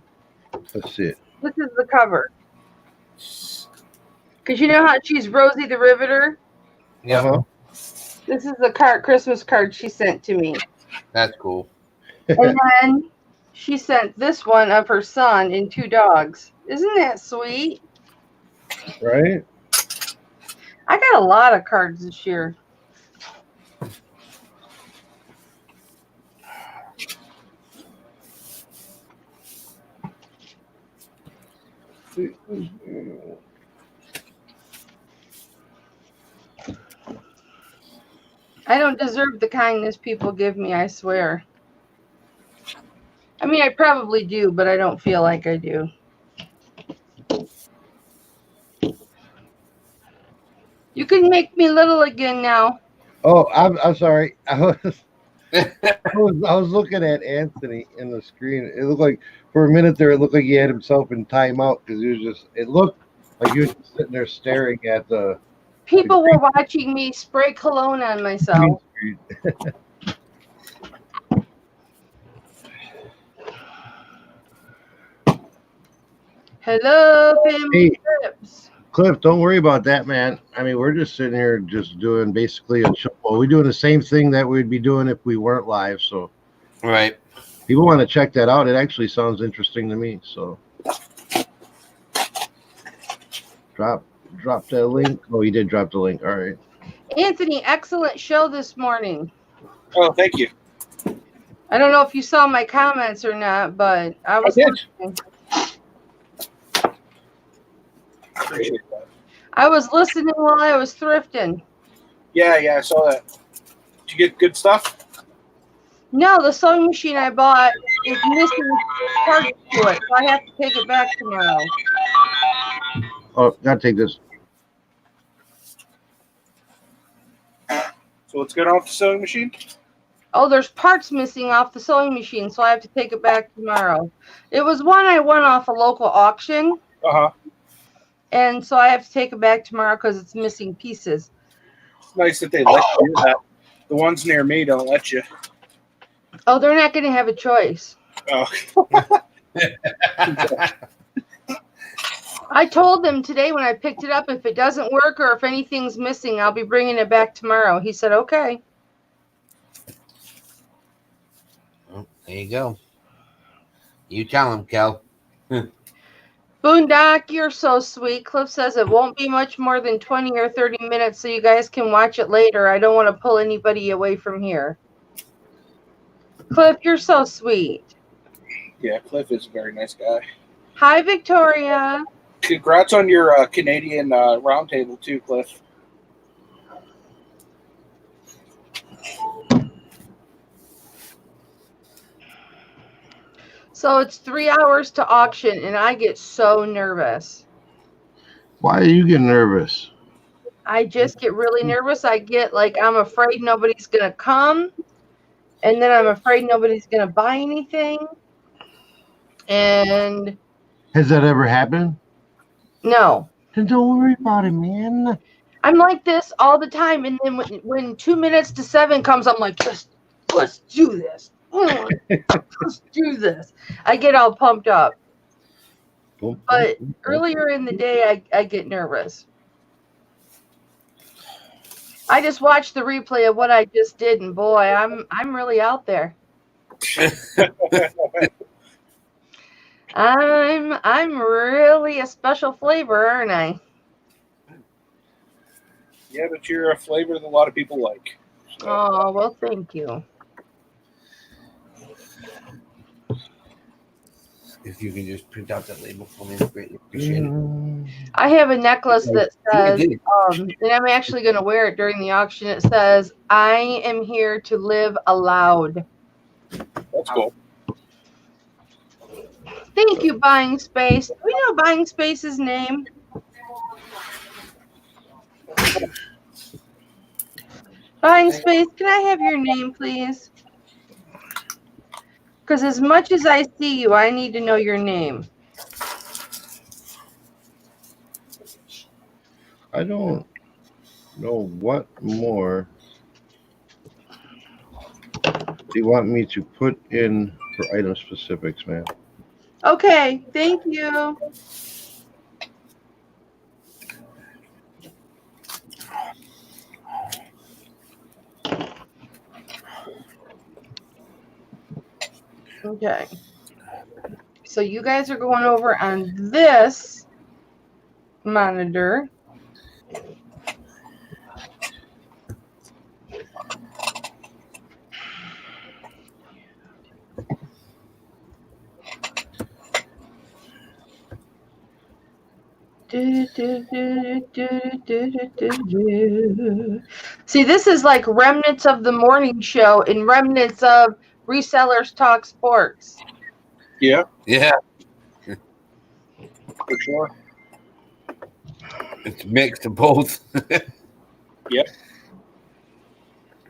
That's it. This is the cover. Because you know how she's Rosie the Riveter? Yeah. Uh-huh. This is the Christmas card she sent to me. That's cool. And then she sent this one of her son and 2 dogs. Isn't that sweet? Right? I got a lot of cards this year. I don't deserve the kindness people give me, I swear. I mean, I probably do, but I don't feel like I do. You can make me little again now. Oh, I'm sorry. I was looking at Anthony in the screen. It looked like for a minute there, it looked like he had himself in timeout because he was just. It looked like he was just sitting there staring at the. People were watching me spray cologne on myself. Hello, family trips. Cliff, don't worry about that, man. I mean, we're just sitting here just doing basically a show. We're doing the same thing that we'd be doing if we weren't live. So, right. People want to check that out. It actually sounds interesting to me. So, drop that link. Oh, you did drop the link. All right. Anthony, excellent show this morning. Oh, thank you. I don't know if you saw my comments or not, but I was listening. Appreciate that. I was listening while I was thrifting. Yeah, I saw that. Did you get good stuff? No, the sewing machine I bought is missing parts to it, so I have to take it back tomorrow. Oh, gotta take this. So what's good off the sewing machine? Oh, there's parts missing off the sewing machine, so I have to take it back tomorrow. It was one I won off a local auction. Uh-huh. And so I have to take it back tomorrow because it's missing pieces. It's nice that they let you do that. The ones near me don't let you. Oh, they're not going to have a choice. Oh. I told them today when I picked it up, if it doesn't work or if anything's missing, I'll be bringing it back tomorrow. He said, okay. Well, there you go. You tell him, Kel. Boondock, you're so sweet. Cliff says it won't be much more than 20 or 30 minutes so you guys can watch it later. I don't want to pull anybody away from here. Cliff, you're so sweet. Yeah, Cliff is a very nice guy. Hi, Victoria. Congrats on your Canadian roundtable too, Cliff. So it's 3 hours to auction, and I get so nervous. Why are you getting nervous? I just get really nervous. I get like I'm afraid nobody's going to come, and then I'm afraid nobody's going to buy anything. And Has that ever happened? no. Then don't worry about it, man. I'm like this all the time, and then when 2 minutes to 7 comes, I'm like, let's do this. Let's do this. I get all pumped up. But earlier in the day, I get nervous. I just watched the replay of what I just did, and boy, I'm really out there. I'm really a special flavor, aren't I? Yeah, but you're a flavor that a lot of people like. So. Oh, well, thank you. If you can just print out that label for me, I'd greatly appreciate it. I have a necklace that says, and I'm actually going to wear it during the auction. It says, I am here to live aloud. That's cool. Thank you, Buying Space. Do we know Buying Space's name? Buying Space, can I have your name, please? Because as much as I see you, I need to know your name. I don't know what more do you want me to put in for item specifics, man. Okay, thank you. Okay. So you guys are going over on this monitor. See, this is like remnants of the morning show and remnants of Resellers Talk Sports. Yeah. Yeah. For sure. It's a mix of both. Yep.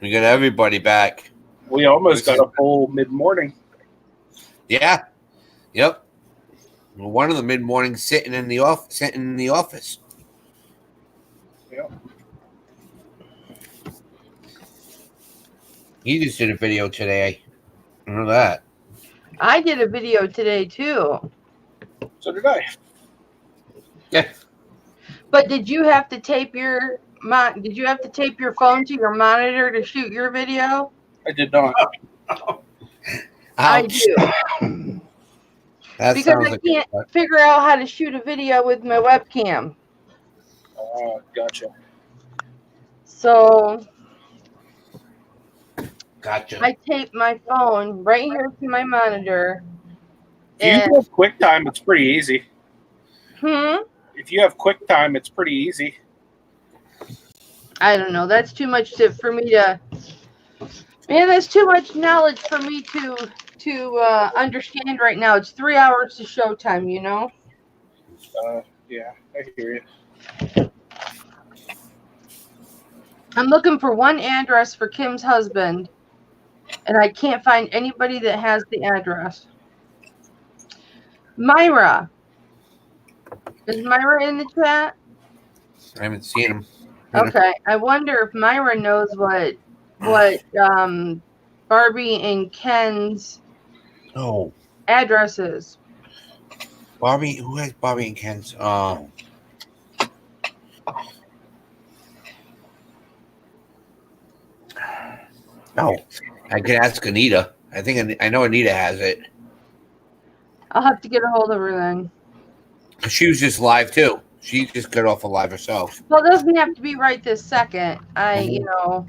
We got everybody back. We almost got a full mid-morning. Yeah. Yep. Well, one of the mid-mornings sitting in the office. Yeah. He just did a video today. I know that. I did a video today too. So did I. Yeah. But did you have to tape your phone to your monitor to shoot your video? I did not. I do. That because sounds I like can't figure out how to shoot a video with my webcam. Gotcha. So gotcha. I tape my phone right here to my monitor. If you have QuickTime, it's pretty easy. If you have QuickTime, it's pretty easy. I don't know. That's too much for me to. Man, that's too much knowledge for me to understand right now. It's 3 hours to showtime, you know. Yeah, I hear you. I'm looking for one address for Kim's husband, and I can't find anybody that has the address. Myra, Is Myra in the chat? I haven't seen him. Okay. I wonder if Myra knows what Barbie and Ken's Oh, address is. Barbie. Who has Barbie and Ken's? Oh, I could ask Anita. I know Anita has it. I'll have to get a hold of her then. She was just live too. She just got off a live herself. Well, it doesn't have to be right this second. No,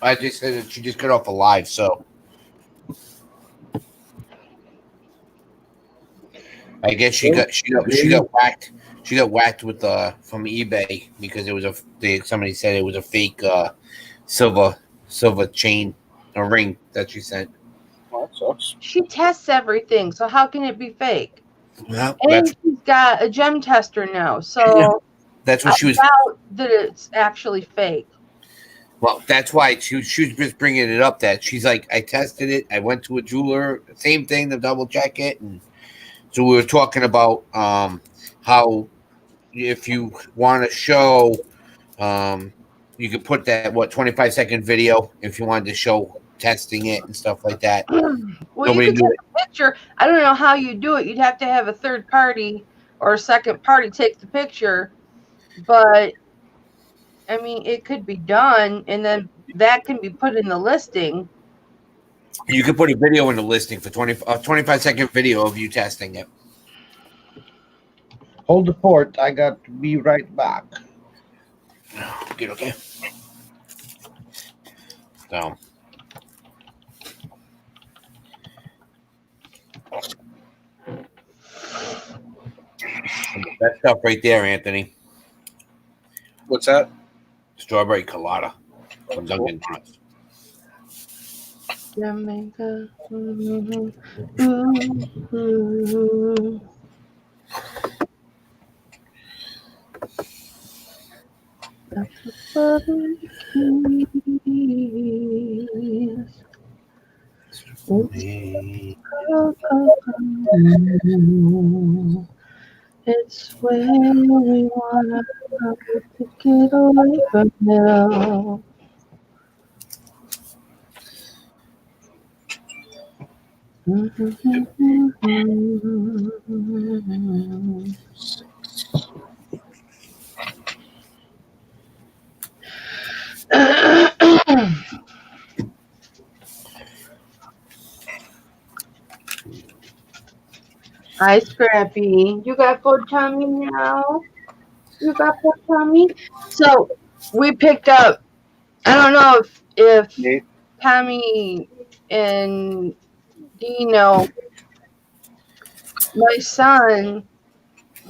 I just said that she just got off a live, so I guess she got whacked. She got whacked with from eBay because it was somebody said it was a fake silver chain or ring that she sent. Well, that sucks. She tests everything, so how can it be fake? Well, And she's got a gem tester now, so that's what she was. Doubt that it's actually fake. Well, that's why she was just bringing it up. That she's like, I tested it. I went to a jeweler, same thing to double check it, and so we were talking about how if you want to show, you could put that 25-second video if you wanted to show testing it and stuff like that. Well, you could take a picture. I don't know how you do it. You'd have to have a third party or a second party take the picture, but I mean, it could be done, and then that can be put in the listing. You could put a video in the listing for 25-second video of you testing it. Hold the fort. I got to be right back. Okay. So. That stuff right there, Anthony. What's that? Strawberry colada from Dunkin' Donuts. Jamaica. It's where we wanna go to get away from it all. Hi, Scrappy. You got full tummy now? You got full tummy? So we picked up, I don't know if Tommy and Dino, my son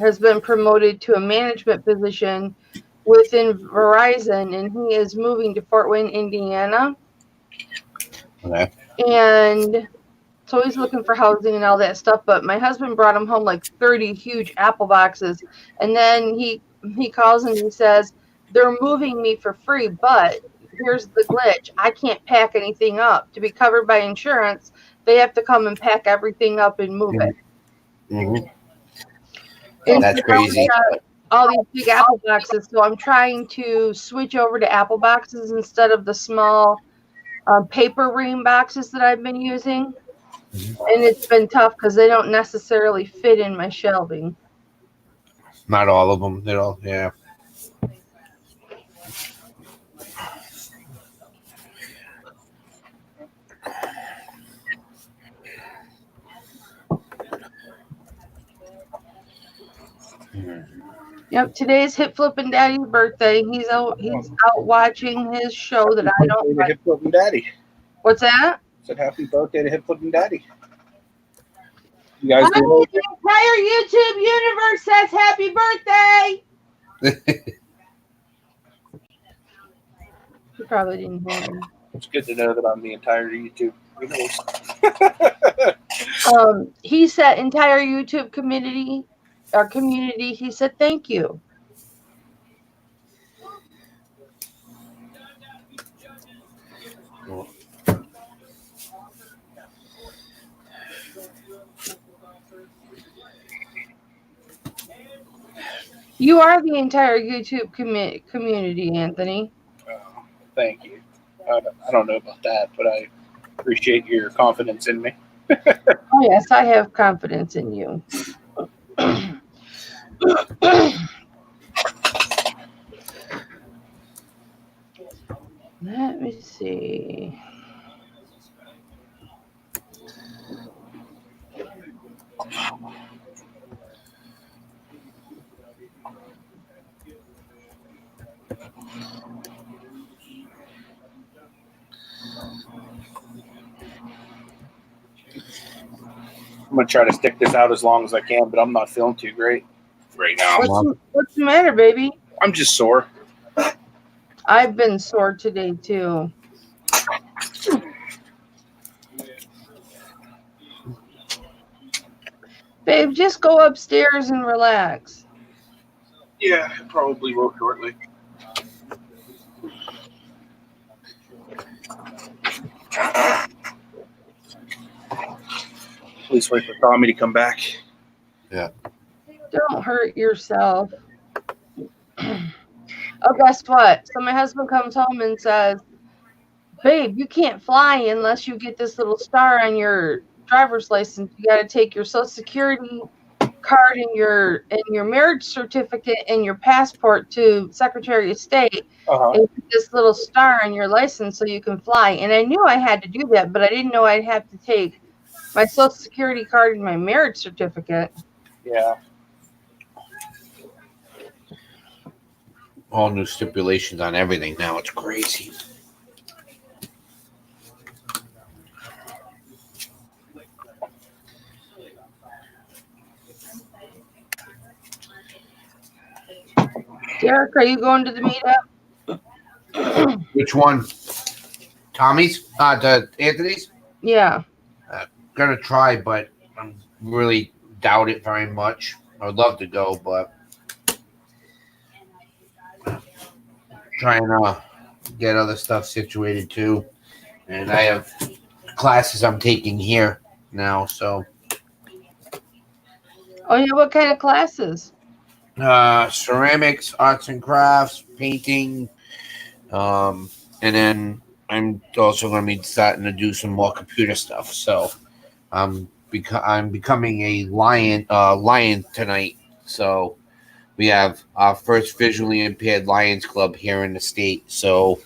has been promoted to a management position within Verizon, and he is moving to Fort Wayne, Indiana. Okay. And so he's looking for housing and all that stuff, but my husband brought him home like 30 huge apple boxes, and then he calls and he says, they're moving me for free, but here's the glitch. I can't pack anything up. To be covered by insurance, they have to come and pack everything up and move it. Mm-hmm. And that's crazy. All these big apple boxes, so I'm trying to switch over to apple boxes instead of the small paper ream boxes that I've been using. And it's been tough because they don't necessarily fit in my shelving. Not all of them. They're all, yeah. Yep, today's Hip Flippin' Daddy's birthday. He's out watching his show that I don't like. Hip Flippin' Daddy. What's that? Said happy birthday to Hip Flippin' Daddy. You guys the entire YouTube universe says happy birthday. You probably didn't hear me. It's good to know that I'm the entire YouTube universe. He said entire YouTube community, our community. He said thank you. You are the entire YouTube community, Anthony. Thank you. I don't know about that, but I appreciate your confidence in me. Oh, yes, I have confidence in you. Let me see. I'm gonna try to stick this out as long as I can, but I'm not feeling too great right now. What's the matter, baby? I'm just sore. I've been sore today, too. Babe, just go upstairs and relax. Yeah, I probably will shortly. Please wait for Tommy to come back. Don't hurt yourself. Oh, guess what? So my husband comes home and says, babe, you can't fly unless you get this little star on your driver's license. You got to take your Social Security card and your marriage certificate and your passport to Secretary of State and get this little star on your license so you can fly. And I knew I had to do that, but I didn't know I'd have to take my Social Security card and my marriage certificate. Yeah. All new stipulations on everything now. It's crazy. Derek, are you going to the meetup? Which one? Tommy's? The Anthony's? Yeah. Gonna try, but I really doubt it very much. I would love to go, but trying to get other stuff situated too. And I have classes I'm taking here now, so Oh, yeah. What kind of classes? ceramics, arts and crafts, painting, and then I'm also going to be starting to do some more computer stuff. So I'm becoming a lion tonight. So we have our first visually impaired Lions Club here in the state. So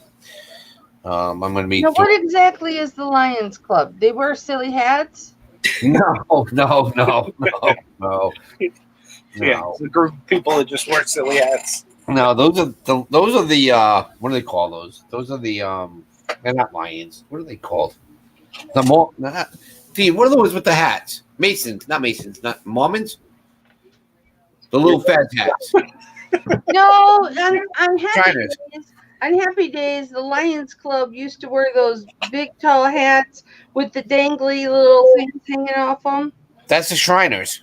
I'm going to be. Now, what exactly is the Lions Club? They wear silly hats? No. Yeah, it's a group of people that just wear silly hats. No, those are the what do they call those? Those are the they're not lions. What are they called? The what are those with the hats? Masons, not Mormons. The little fat hats. No, on Happy China's. Days. On Happy Days, the Lions Club used to wear those big tall hats with the dangly little things hanging off them. That's the Shriners.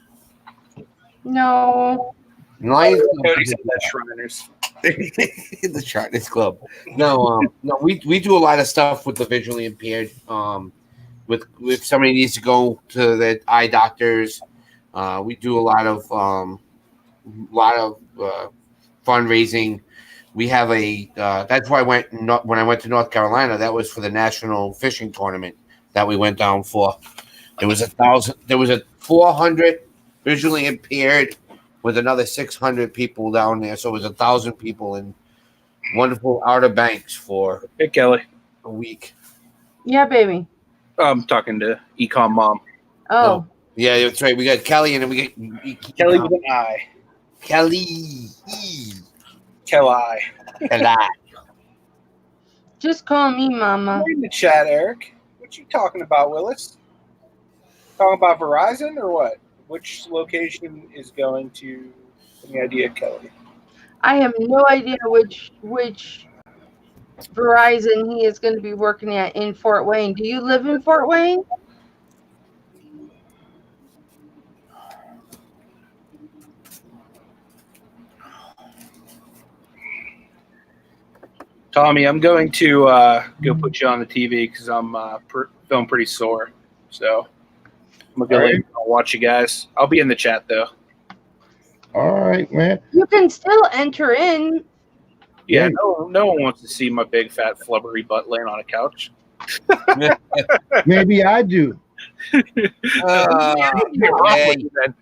No. Lions Cody said that's Shriners. The Shriners Club. No, we do a lot of stuff with the visually impaired. With if somebody needs to go to the eye doctors, we do a lot of fundraising. We have that's why when I went to North Carolina, that was for the national fishing tournament that we went down for. There was 400 visually impaired with another 600 people down there. So it was 1,000 people in wonderful Outer Banks for Hey, Kelly. a week. Yeah, baby. I'm talking to Ecom Mom. Oh. Yeah, that's right. We got Kelly and then we get Kelly with an I. Kelly. Kelly. Just call me Mama. You're in the chat, Eric. What you talking about, Willis? Talking about Verizon or what? Which location is going to any idea, Kelly? I have no idea which Verizon he is going to be working at in Fort Wayne. Do you live in Fort Wayne? Tommy, I'm going to go put you on the TV because I'm feeling pretty sore. So I'm going to go watch you guys. I'll be in the chat, though. All right, man. You can still enter in. Yeah, Yeah. no one wants to see my big fat flubbery butt laying on a couch. Maybe I do. What's wrong with you then?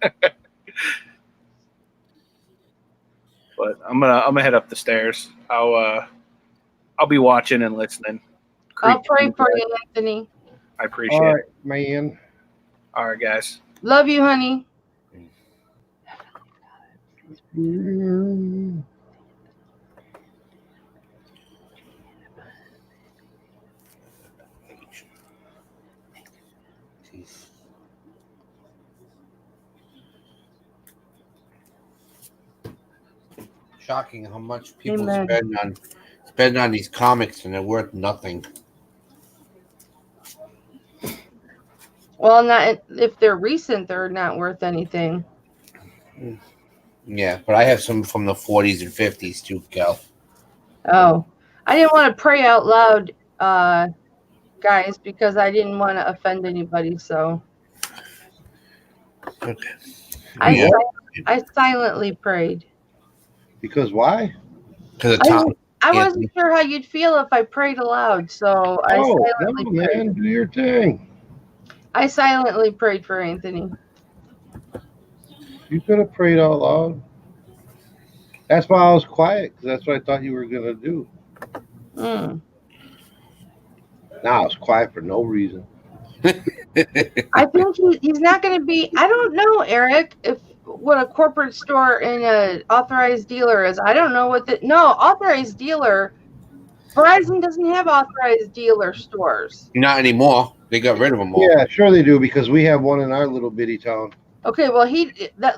But I'm gonna head up the stairs. I'll be watching and listening. I'll pray for you, Anthony. I appreciate All it. right, man. All right, guys. Love you, honey. Shocking how much people Amen. spend on these comics and they're worth nothing. Well, not if they're recent, they're not worth anything. Yeah, but I have some from the 40s and 50s too, Cal. Oh, I didn't want to pray out loud, guys, because I didn't want to offend anybody. So Okay. I silently prayed. Because why? Because of Tom. I wasn't sure how you'd feel if I prayed aloud, so I silently prayed. Man, do your thing. I silently prayed for Anthony. You could have prayed out loud. That's why I was quiet, because that's what I thought you were going to do. Mm. Now I was quiet for no reason. I think he's not going to be. I don't know, Eric, what a corporate store and an authorized dealer is. I don't know what authorized dealer. Verizon doesn't have authorized dealer stores. Not anymore. They got rid of them all. Yeah, sure they do, because we have one in our little bitty town. Okay, well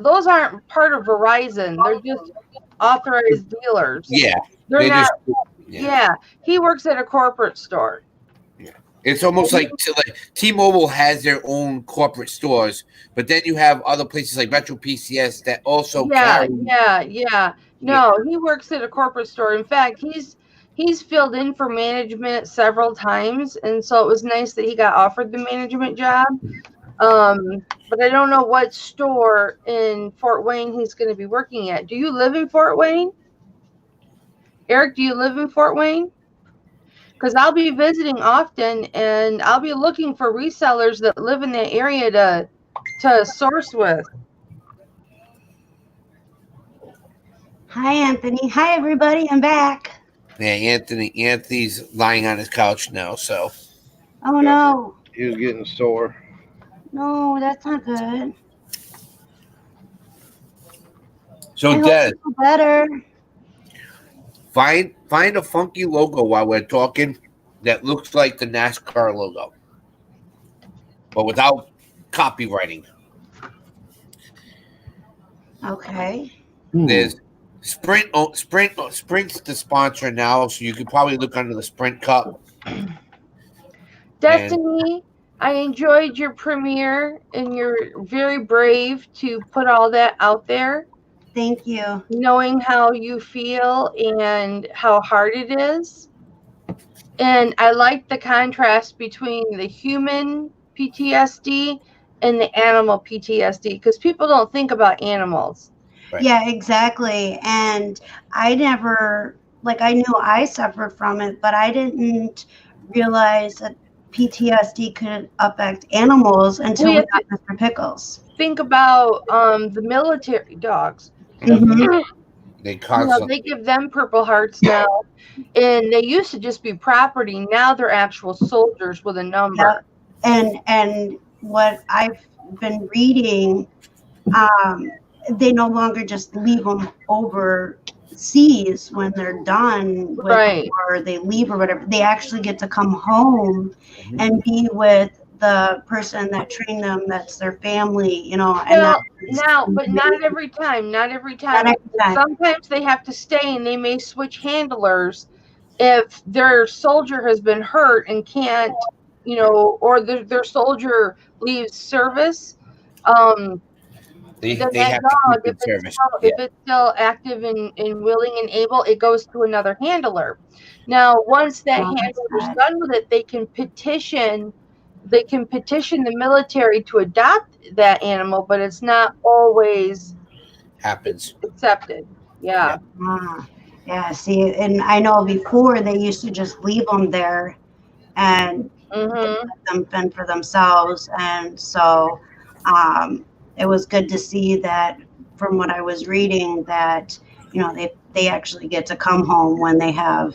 those aren't part of Verizon. They're just authorized dealers. Yeah. They're not. Yeah, he works at a corporate store. It's almost like T-Mobile has their own corporate stores, but then you have other places like Metro PCS that also carry. Yeah. No, he works at a corporate store. In fact, he's filled in for management several times, and so it was nice that he got offered the management job. But I don't know what store in Fort Wayne he's going to be working at. Do you live in Fort Wayne? Eric, do you live in Fort Wayne? Because I'll be visiting often, and I'll be looking for resellers that live in that area to source with. Hi, Anthony. Hi, everybody. I'm back. Yeah, Anthony's lying on his couch now, so. Oh, no. He was getting sore. No, that's not good. So, Des, better. Find a funky logo while we're talking that looks like the NASCAR logo, but without copywriting. Okay. There's Sprint. Sprint's the sponsor now, so you could probably look under the Sprint Cup. Destiny, I enjoyed your premiere, and you're very brave to put all that out there. Thank you. Knowing how you feel and how hard it is. And I like the contrast between the human PTSD and the animal PTSD, because people don't think about animals. Right. Yeah, exactly. And I never, I knew I suffered from it, but I didn't realize that PTSD could affect animals until we got Mr. Pickles. Think about the military dogs. Mm-hmm. They give them Purple Hearts now, and they used to just be property. Now they're actual soldiers with a number. Yeah. And what I've been reading, they no longer just leave them overseas when they're done, right? Or they leave or whatever. They actually get to come home and be with the person that trained them. That's their family, Well, but not every time. Not every time. Sometimes they have to stay, and they may switch handlers if their soldier has been hurt and can't, or their soldier leaves service. They have to keep service. If it's still active and willing and able, it goes to another handler. Now, once that handler's done with it, they can petition the military to adopt that animal, but it's not always happens. accepted. Yeah. Yeah, see, and I know before they used to just leave them there and Mm-hmm. let them fend for themselves. And so it was good to see that from what I was reading that, they actually get to come home when they have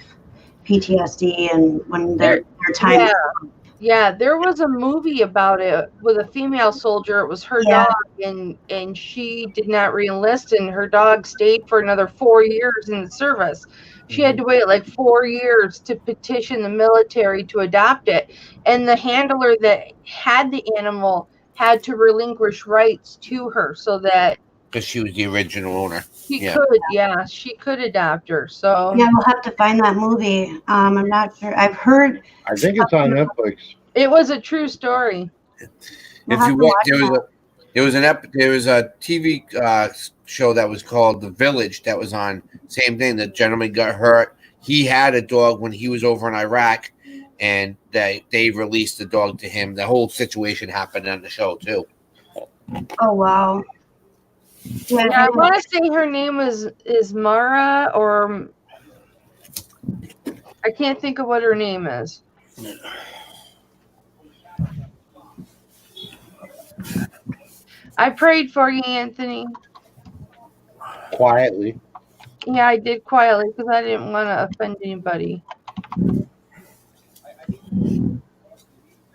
PTSD and when their time. Yeah. Yeah, there was a movie about it with a female soldier. It was her Yeah. dog, and she did not reenlist, and her dog stayed for another 4 years in the service. She had to wait like 4 years to petition the military to adopt it, and the handler that had the animal had to relinquish rights to her so that Because she was the original owner. she could adopt her. So Yeah, we'll have to find that movie. I'm not sure. I've heard. I think it's on Netflix. it was a true story. We'll If have you to watch, watch there was a TV show that was called The Village that was on. Same thing. The gentleman got hurt. He had a dog when he was over in Iraq, and they released the dog to him. The whole situation happened on the show too. Oh wow. Yeah, I want to say her name is Mara, or I can't think of what her name is. I prayed for you, Anthony. Quietly. Yeah, I did quietly because I didn't want to offend anybody.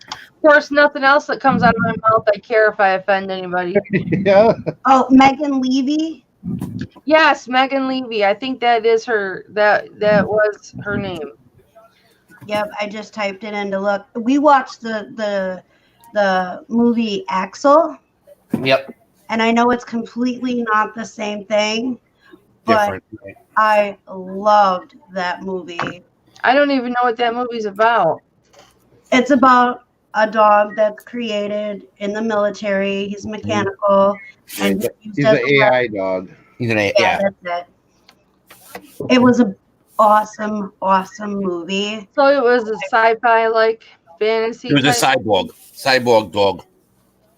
Of course, nothing else that comes out of my mouth I care if I offend anybody. Yeah. Oh, Megan Levy. Yes, Megan Levy. I think that is her. That was her name. Yep, I just typed it in to look. We watched the movie Axel. Yep. And I know it's completely not the same thing, but Different. I loved that movie. I don't even know what that movie's about. It's about a dog that's created in the military. He's mechanical. And He's an AI dog. He's an AI. Yeah, that's it. It was an awesome movie. So it was a sci-fi like fantasy. It was a cyborg dog.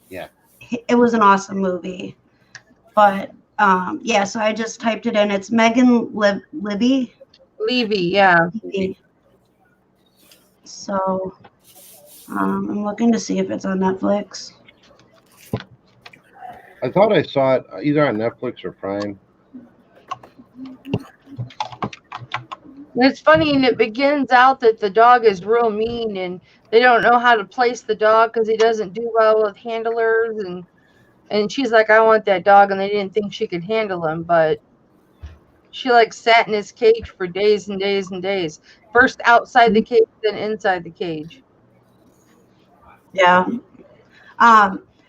Yeah. It was an awesome movie. But yeah, so I just typed it in. It's Megan Levy. Levy, yeah. So I'm looking to see if it's on Netflix. I thought I saw it either on Netflix or Prime. It's funny, and it begins out that the dog is real mean, and they don't know how to place the dog because he doesn't do well with handlers, and she's like, I want that dog, and they didn't think she could handle him, but she like sat in his cage for days and days and days. First outside the cage, then inside the cage. Yeah.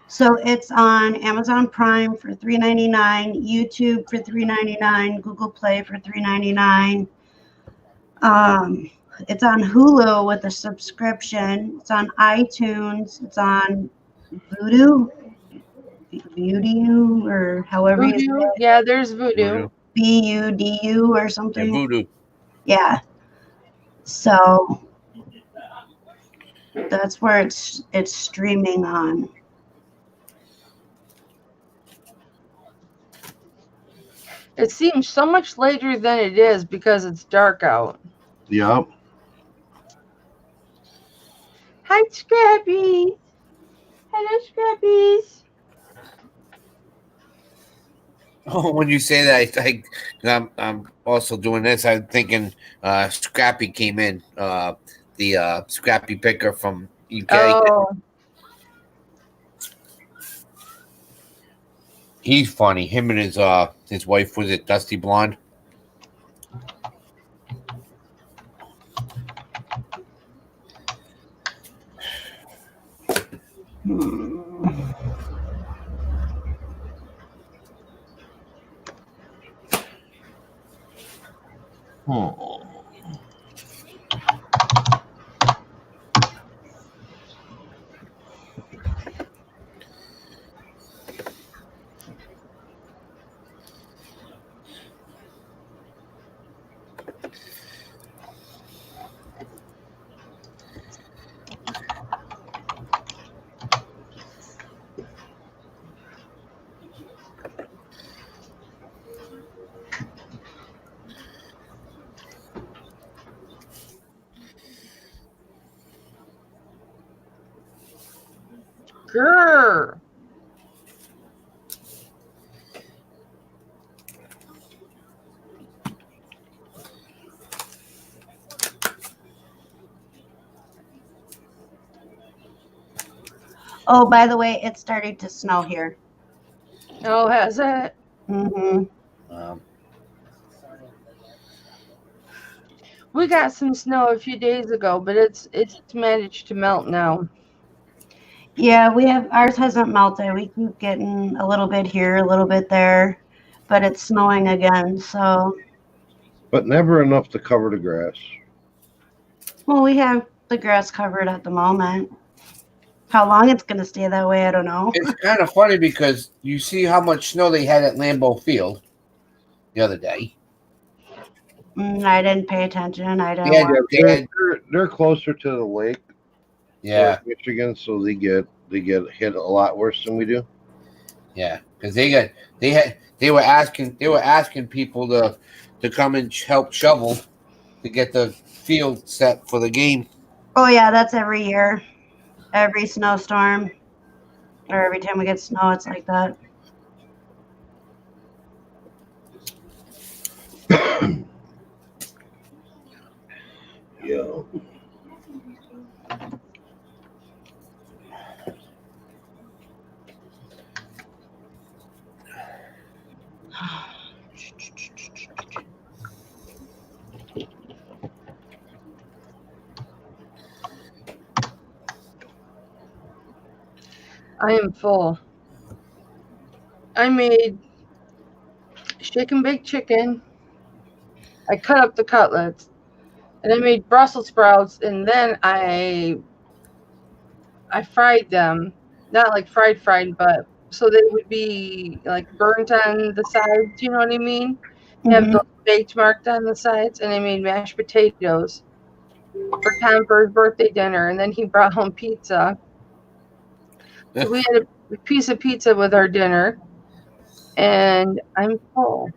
So it's on Amazon Prime for $3.99, YouTube for $3.99, Google Play for $3.99. It's on Hulu with a subscription. It's on iTunes. It's on Vudu, or however you say it. Yeah, there's Voodoo. Budu or something. Yeah, Voodoo. Yeah. So that's where it's streaming on. It seems so much later than it is because it's dark out. Yep. Hi, Scrappy. Hello, Scrappies. Oh, when you say that, I'm also doing this. I'm thinking Scrappy came in, the Scrappy picker from UK. Oh, He's funny. Him and his wife, was it Dusty Blonde? Grr. Oh, by the way, it's starting to snow here. Oh, has it? Mm-hmm. We got some snow a few days ago, but it's managed to melt now. Yeah, ours hasn't melted. We keep getting a little bit here, a little bit there, but it's snowing again. So, But never enough to cover the grass. well, we have the grass covered at the moment. How long it's going to stay that way, I don't know. It's kind of funny because you see how much snow they had at Lambeau Field the other day. I didn't pay attention. I didn't Yeah, watch. They're closer to the lake, Yeah, Michigan, so they get hit a lot worse than we do. yeah, because they were asking people to come and help shovel to get the field set for the game. Oh, yeah, that's every year. Every snowstorm or every time we get snow, it's like that. Yeah. I am full. I made shake and bake chicken. I cut up the cutlets, and I made Brussels sprouts, and then I fried them. Not like fried, but so they would be like burnt on the sides. You know what I mean? Have Mhm. those baked marked on the sides, and I made mashed potatoes for Tom for his birthday dinner, and then he brought home pizza. So we had a piece of pizza with our dinner, and I'm full.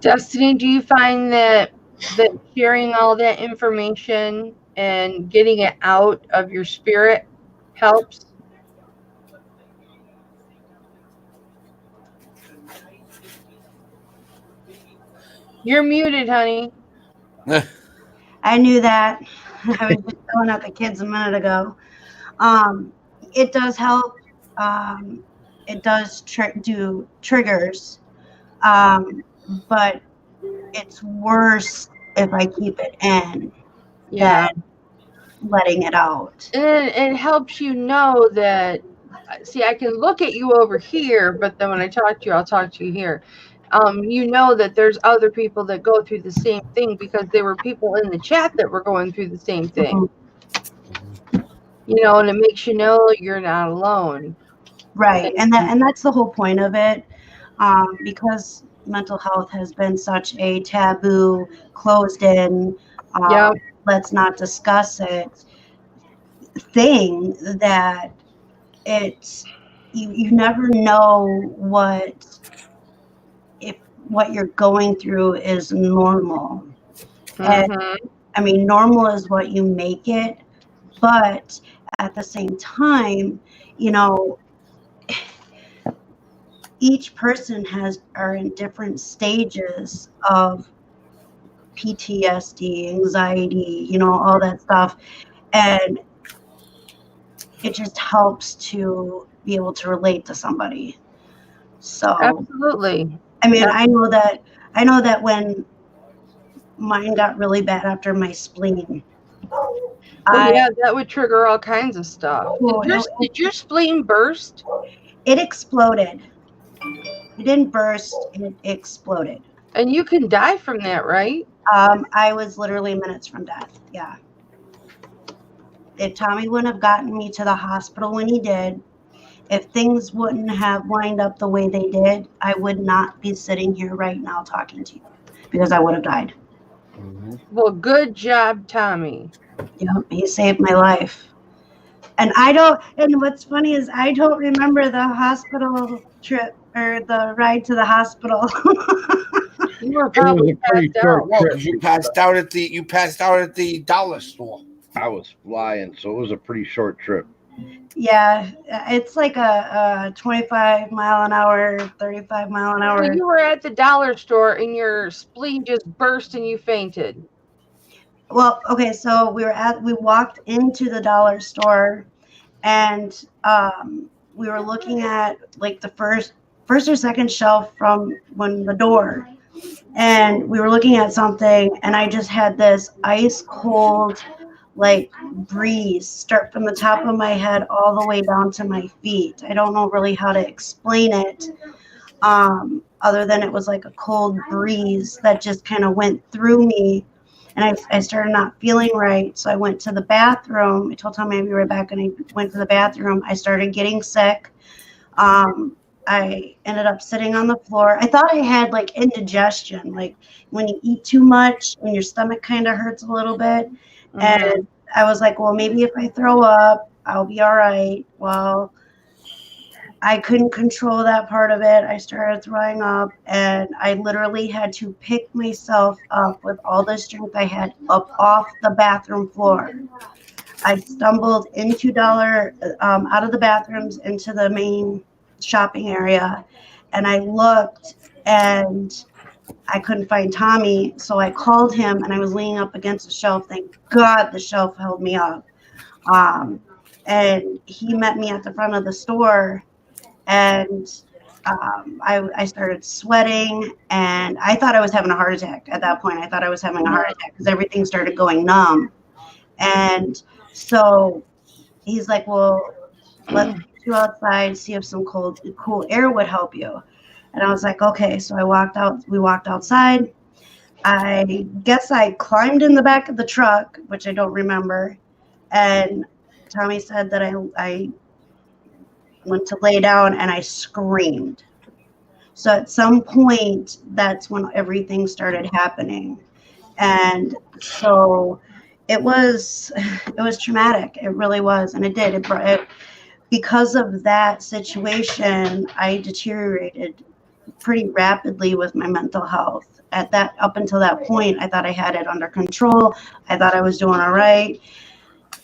Destiny, do you find that sharing all that information and getting it out of your spirit helps? You're muted, honey. I knew that. I was just yelling at the kids a minute ago. It does help. It does do triggers, but it's worse if I keep it in Yeah. than letting it out. And it helps you know that, see, I can look at you over here, but then when I talk to you, I'll talk to you here. You know that there's other people that go through the same thing because there were people in the chat that were going through the same thing. You know, and it makes you know you're not alone. Right, and that's the whole point of it, because mental health has been such a taboo, closed in, Yep. let's not discuss it thing, that it's you never know what you're going through is normal. And I mean, normal is what you make it, but at the same time, you know, each person are in different stages of PTSD, anxiety, you know, all that stuff. And it just helps to be able to relate to somebody. So Absolutely. I mean, I know that when mine got really bad after my spleen, yeah, that would trigger all kinds of stuff. Oh, Did your spleen burst? It exploded. It didn't burst, it exploded. And you can die from that, right? I was literally minutes from death. Yeah. If Tommy wouldn't have gotten me to the hospital when he did, if things wouldn't have lined up the way they did, I would not be sitting here right now talking to you because I would have died. Well, good job, Tommy. Yep, he saved my life. And what's funny is I don't remember the hospital trip or the ride to the hospital. You were It was probably a pretty passed short out. Well, trip. because you passed out at the dollar store. I was flying, so it was a pretty short trip. Yeah, it's like a 25 mile an hour, 35 mile an So hour. you were at the dollar store and your spleen just burst and you fainted. Well, okay, so we walked into the dollar store, and we were looking at like the first or second shelf from the door, and we were looking at something, and I just had this ice cold like breeze start from the top of my head all the way down to my feet. I don't know really how to explain it, other than it was like a cold breeze that just kind of went through me. And I started not feeling right. So I went to the bathroom. I told Tommy I'd be right back. And I went to the bathroom. I started getting sick. I ended up sitting on the floor. I thought I had like indigestion, like when you eat too much and your stomach kind of hurts a little bit. And I was like, well, maybe if I throw up, I'll be all right. Well, I couldn't control that part of it. I started throwing up, and I literally had to pick myself up with all the strength I had up off the bathroom floor. I stumbled out of the bathrooms into the main shopping area, and I looked, and I couldn't find Tommy, so I called him, and I was leaning up against the shelf. Thank God the shelf held me up. And he met me at the front of the store, and I started sweating, and I thought I was having a heart attack at that point. I thought I was having a heart attack because everything started going numb. And so he's like, well, let's get you outside, see if some cool air would help you. And I was like, okay. So we walked outside. I guess I climbed in the back of the truck, which I don't remember. And Tommy said that I went to lay down, and I screamed. So at some point, that's when everything started happening. And so it was traumatic. It really was. And it did. Because of that situation, I deteriorated pretty rapidly with my mental health. Up until that point, I thought I had it under control. I thought I was doing all right.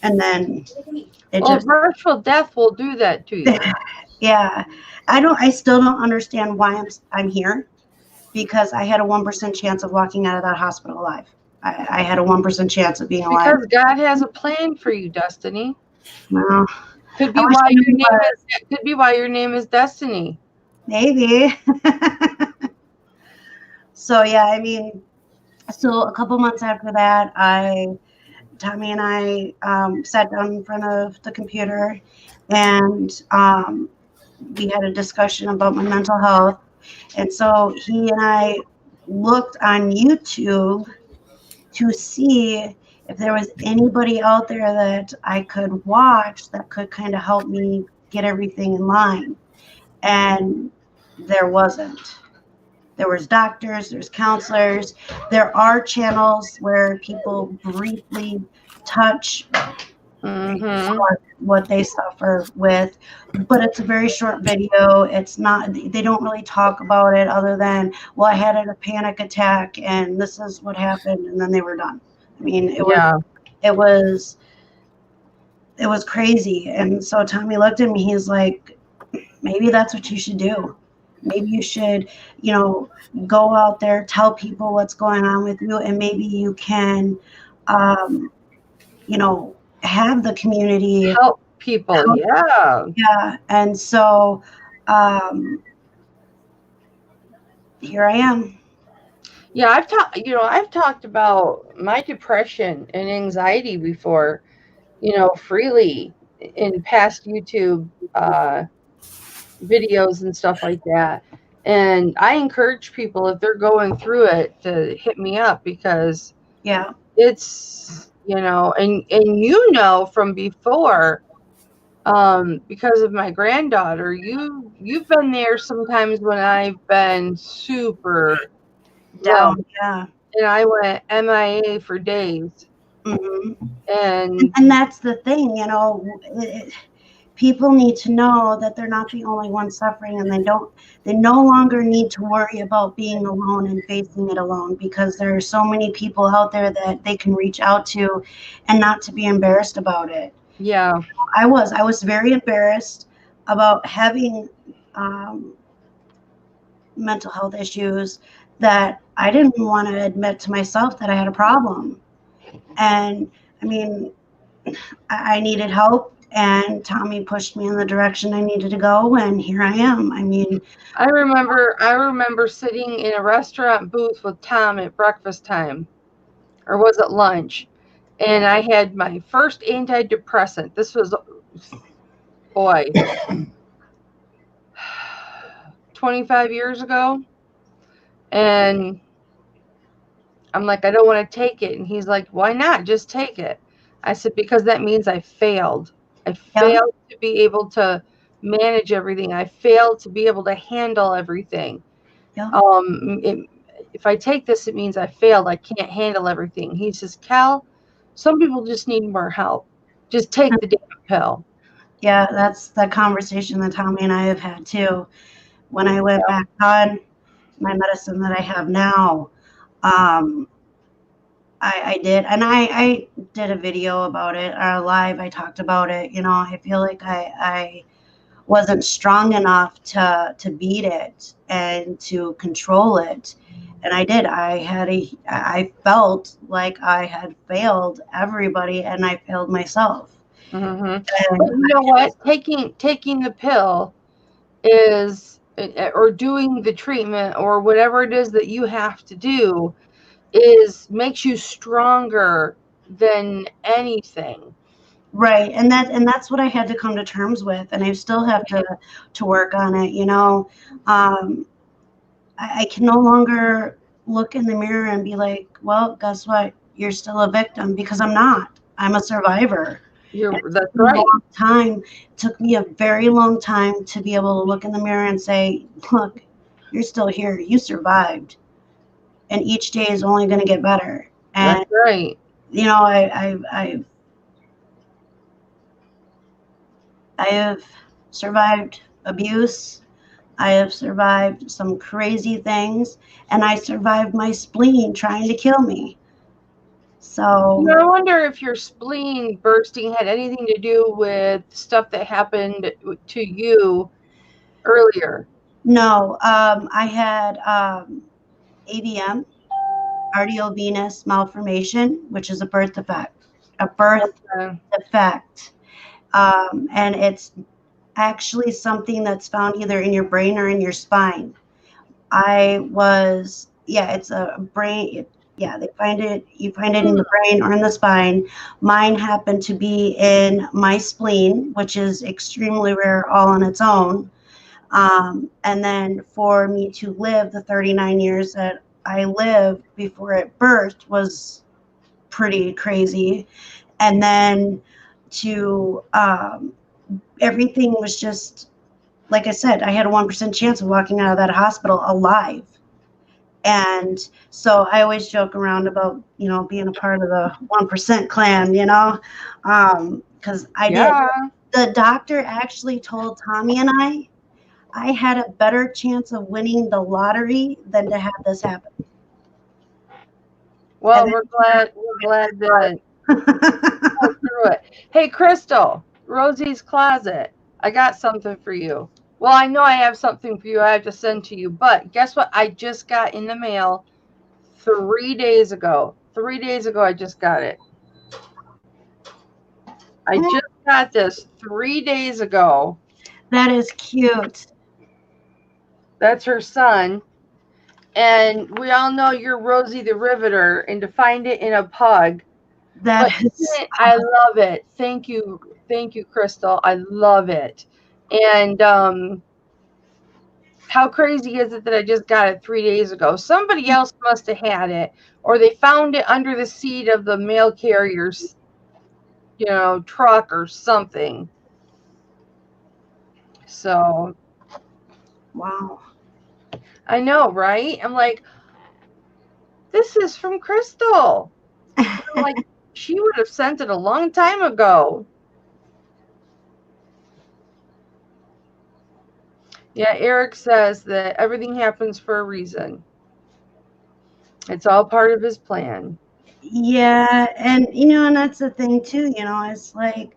And then virtual death will do that to you. Yeah. I still don't understand why I'm here, because I had a 1% chance of walking out of that hospital alive. I had a 1% chance of being alive. Because God has a plan for you, Destiny. Well, Could be why your name is Destiny. Maybe. So yeah, I mean, so a couple months after that, Tommy and I sat down in front of the computer, and we had a discussion about my mental health. And so he and I looked on YouTube to see if there was anybody out there that I could watch that could kind of help me get everything in line. And there wasn't. There was doctors, there's counselors. There are channels where people briefly touch what they suffer with, but it's a very short video. It's not, they don't really talk about it other than, well, I had a panic attack and this is what happened, and then they were done. I mean, it was crazy. And so Tommy looked at me, he's like, maybe that's what you should do. Maybe you should, go out there, tell people what's going on with you, and maybe you can, have the community help people. Yeah. And so here I am. Yeah, I've talked about my depression and anxiety before, freely in past YouTube videos and stuff like that. And I encourage people, if they're going through it, to hit me up, because Yeah. it's, and from before, because of my granddaughter, you've been there sometimes when I've been super low, Down. Yeah. and I went MIA for days. hmm And And that's the thing, people need to know that they're not the only ones suffering, and they no longer need to worry about being alone and facing it alone, because there are so many people out there that they can reach out to and not to be embarrassed about it. yeah, I was very embarrassed about having mental health issues, that I didn't want to admit to myself that I had a problem. And I mean, I needed help, and Tommy pushed me in the direction I needed to go, and here I am. I mean, I remember sitting in a restaurant booth with Tom at breakfast time, or was it lunch? And I had my first antidepressant. This was, boy, 25 years ago. And I'm like, I don't want to take it. And he's like, why not? Just take it. I said, because that means I failed. I failed to be able to manage everything. I failed to be able to handle everything. Yeah. If I take this, it means I failed. I can't handle everything. He says, Cal, some people just need more help. Just take the damn pill. Yeah, that's the conversation that Tommy and I have had too. When I went back on my medicine that I have now, I did, and I did a video about it, or live. I talked about it. I feel like I wasn't strong enough to beat it and to control it, and I did. I felt like I had failed everybody, and I failed myself. Mm-hmm. But you know what? Taking the pill is, or doing the treatment, or whatever it is that you have to do, makes you stronger than anything. Right, and that's what I had to come to terms with, and I still have to work on it. I can no longer look in the mirror and be like, well, guess what? You're still a victim, because I'm not. I'm a survivor. That's right. It took me a very long time to be able to look in the mirror and say, look, you're still here. You survived, and each day is only going to get better. And that's right. I have survived abuse. I have survived some crazy things, and I survived my spleen trying to kill me. So I wonder if your spleen bursting had anything to do with stuff that happened to you earlier. no, I had AVM, arteriovenous malformation, which is a birth defect. And it's actually something that's found either in your brain or in your spine. It's a brain. Yeah, they find it. You find it in the brain or in the spine. Mine happened to be in my spleen, which is extremely rare all on its own. And then for me to live the 39 years that I lived before it birthed was pretty crazy. And then everything was just, like I said, I had a 1% chance of walking out of that hospital alive. And so I always joke around about, being a part of the 1% clan, because I did. The doctor actually told Tommy and I had a better chance of winning the lottery than to have this happen. Well, we're glad that through it. Hey, Crystal, Rosie's Closet, I got something for you. Well, I know I have something for you I have to send to you, but guess what? I just got in the mail 3 days ago. 3 days ago, I just got it. I just got this 3 days ago. That is cute. That's her son. And we all know you're Rosie the Riveter, and to find it in a pug. I love it. Thank you, Crystal. I love it. And how crazy is it that I just got it 3 days ago? Somebody else must have had it, or they found it under the seat of the mail carrier's, truck or something. So, Wow. I know, right? I'm like, this is from Crystal. I'm like, she would have sent it a long time ago. Yeah, Eric says that everything happens for a reason. It's all part of his plan. Yeah, and and that's the thing too, it's like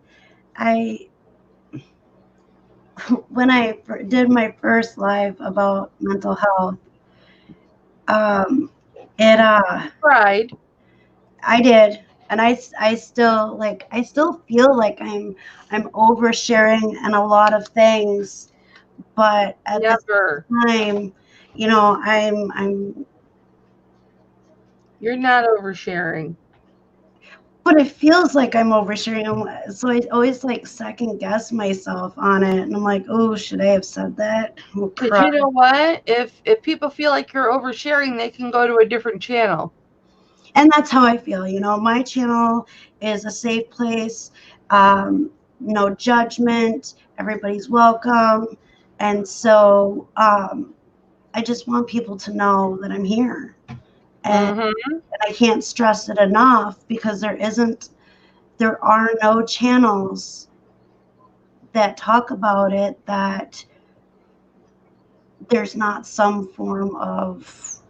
when I did my first live about mental health, it Pride. I did, and I still I still feel like I'm oversharing in a lot of things, but at the Never. same time, I'm You're not oversharing. but it feels like I'm oversharing. So I always second guess myself on it, and I'm like, oh, should I have said that? Oh, Because crap. you know what? If people feel like you're oversharing, they can go to a different channel. And that's how I feel. My channel is a safe place. No judgment. Everybody's welcome. And so I just want people to know that I'm here. And I can't stress it enough because there are no channels that talk about it that there's not some form of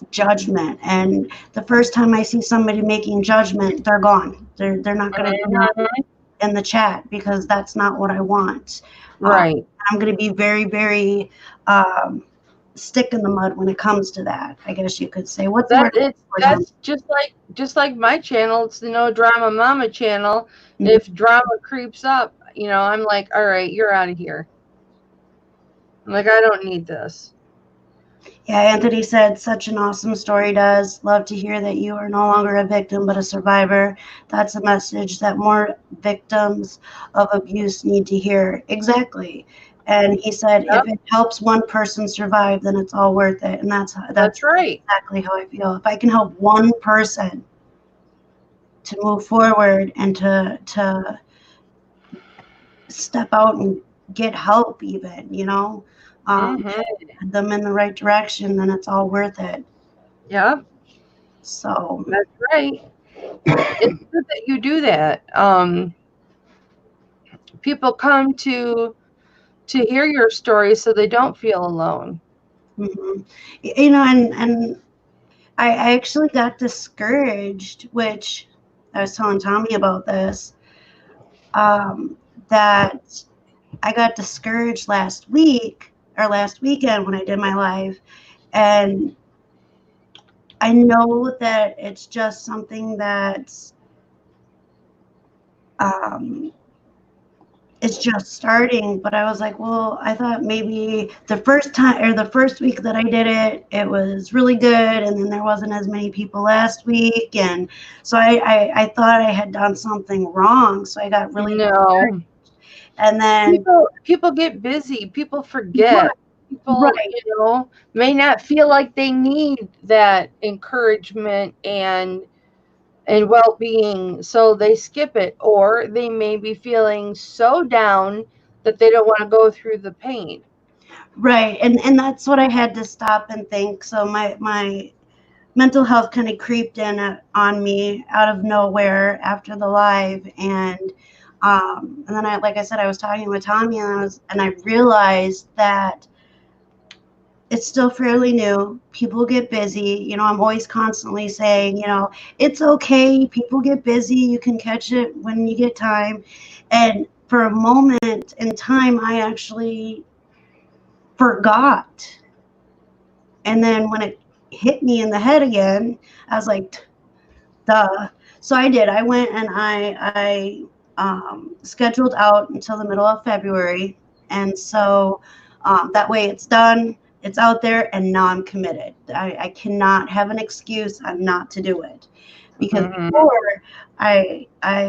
judgment. And the first time I see somebody making judgment, they're gone. They're not going to in the chat because that's not what I want. Right. I'm going to be very, very stick in the mud when it comes to that. I guess you could say. What's the word? That's just like my channel. It's the No Drama Mama channel. Mm-hmm. If drama creeps up, I'm like, all right, you're out of here. I'm like, I don't need this. Yeah, Anthony said, such an awesome story, does. Love to hear that you are no longer a victim but a survivor. That's a message that more victims of abuse need to hear. Exactly. And he said, if it helps one person survive, then it's all worth it. And that's right. Exactly how I feel. If I can help one person to move forward and to step out and get help, even, them in the right direction, then it's all worth it. Yeah. So that's right. It's good that you do that. People come to hear your story so they don't feel alone. Mm-hmm. And I actually got discouraged, which I was telling Tommy about this, that I got discouraged last weekend when I did my live. And I know that it's just something that's it's just starting, but I was like, well, I thought maybe the first week that I did it, it was really good, and then there wasn't as many people last week, and so I thought I had done something wrong, so I got really discouraged. And then people get busy, people forget. People, may not feel like they need that encouragement and well-being, so they skip it, or they may be feeling so down that they don't want to go through the pain. Right. And that's what I had to stop and think. So my mental health kind of creeped in on me out of nowhere after the live, and then like I said, I was talking with Tommy, and I realized that it's still fairly new. People get busy. I'm always constantly saying, it's okay. People get busy. You can catch it when you get time. And for a moment in time, I actually forgot. And then when it hit me in the head again, I was like, duh. So I did. I went and I scheduled out until the middle of February. And so that way it's done. It's out there, and now I'm committed. I cannot have an excuse not to do it, because before I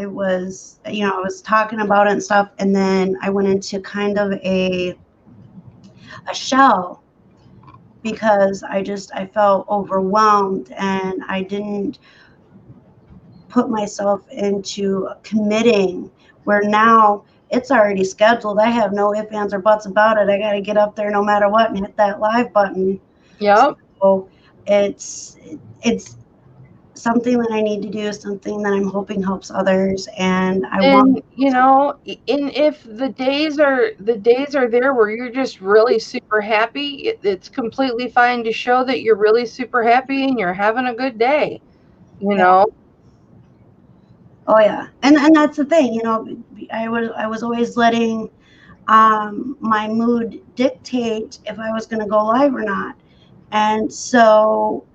was, I was talking about it and stuff, and then I went into kind of a shell because I felt overwhelmed and I didn't put myself into committing, where now it's already scheduled. I have no ifs, ands, or buts about it. I got to get up there no matter what and hit that live button. Yep. So it's something that I need to do, something that I'm hoping helps others, and I want. And and if the days are there where you're just really super happy, it's completely fine to show that you're really super happy and you're having a good day. Oh yeah, and that's the thing. I was always letting my mood dictate if I was going to go live or not, and so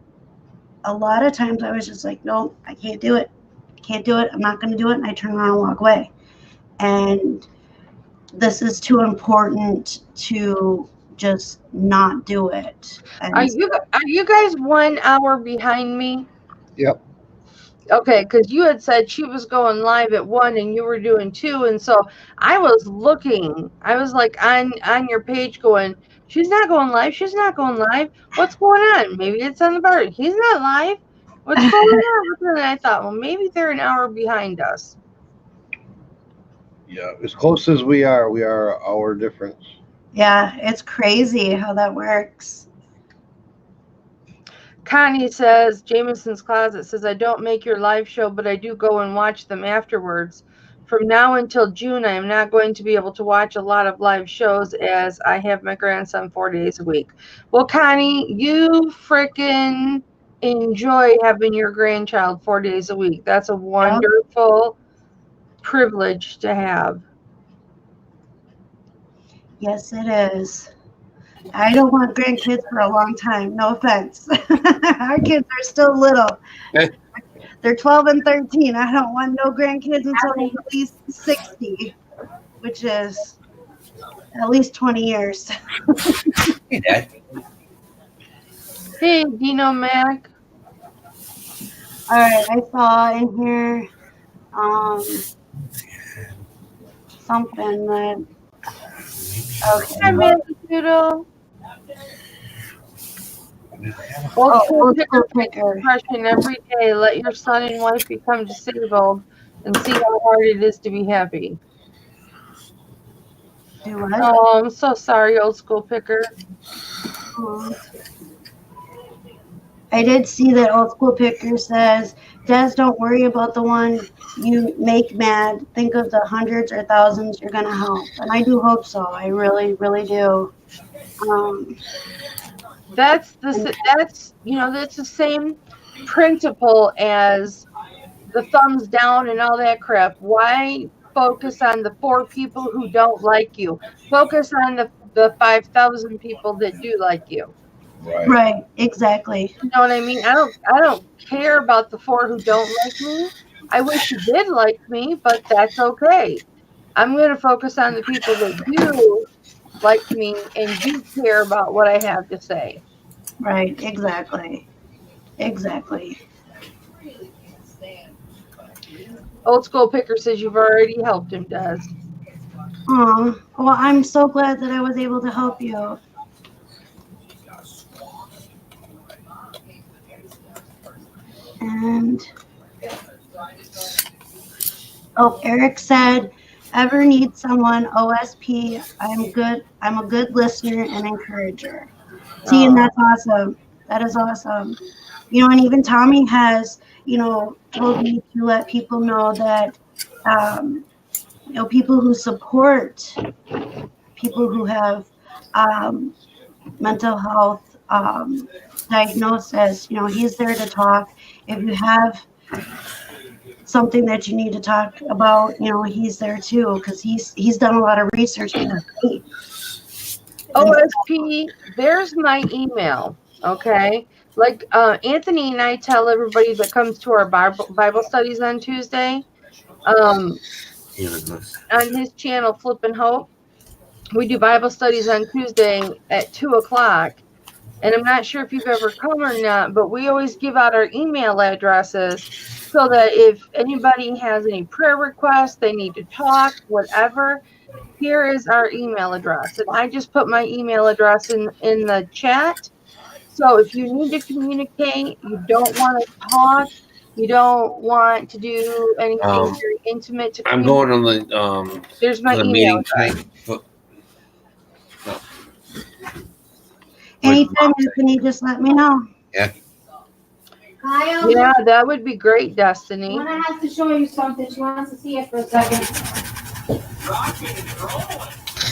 a lot of times I was just like, no, I can't do it. I can't do it. I'm not going to do it, and I turn around and walk away. And this is too important to just not do it. And Are you guys 1 hour behind me? Yep. Okay, because you had said she was going live at 1 and you were doing 2, and so I was looking. I was like on your page going, she's not going live. She's not going live. What's going on? Maybe it's on the bar. He's not live. What's going on? And I thought, well, maybe they're an hour behind us. Yeah. As close as we are our difference. yeah, it's crazy how that works. Connie says, Jameson's Closet says, I don't make your live show, but I do go and watch them afterwards. From now until June, I am not going to be able to watch a lot of live shows as I have my grandson 4 days a week. Well, Connie, you freaking enjoy having your grandchild 4 days a week. That's a wonderful privilege to have. Yes, it is. I don't want grandkids for a long time. No offense. Our kids are still little. They're 12 and 13. I don't want no grandkids until they're at least 60, which is at least 20 years. Hey, Dad. Hey, Dino Mac. All right, I saw in here something that. Okay. Hi, Magic Doodle. Old school picker. Depression every day. Let your son and wife become disabled and see how hard it is to be happy. Do what? Oh, I'm so sorry, old school picker. I did see that old school picker says, Des, don't worry about the one you make mad. Think of the hundreds or thousands you're going to help. And I do hope so. I really, really do. That's the same principle as the thumbs down and all that crap. Why focus on the 4 people who don't like you? Focus on the 5,000 people that do like you. Right, exactly. You know what I mean? I don't care about the 4 who don't like me. I wish you did like me, but that's okay. I'm going to focus on the people that do like me and do care about what I have to say. Right, exactly. Exactly. Old school picker says you've already helped him, Des. Oh, well, I'm so glad that I was able to help you. And Eric said, ever need someone OSP, I'm a good listener and encourager. See, and that's awesome. That is awesome. And even Tommy has, told me to let people know that, people who support people who have mental health diagnosis, he's there to talk. If you have something that you need to talk about, he's there too, because he's done a lot of research. OSP, there's my email, okay? Like Anthony and I tell everybody that comes to our Bible studies on Tuesday, on his channel, Flippin' Hope, we do Bible studies on Tuesday at 2:00. And I'm not sure if you've ever come or not, but we always give out our email addresses so that if anybody has any prayer requests, they need to talk, whatever, here is our email address. And I just put my email address in the chat. So if you need to communicate, you don't want to talk, you don't want to do anything very intimate to I'm communicate. going on the There's my to the email meeting address. tonight. Anytime, Anthony, just let me know. Yeah. Kyle, Yeah, that would be great, Destiny. Lana has to show you something. She wants to see it for a second.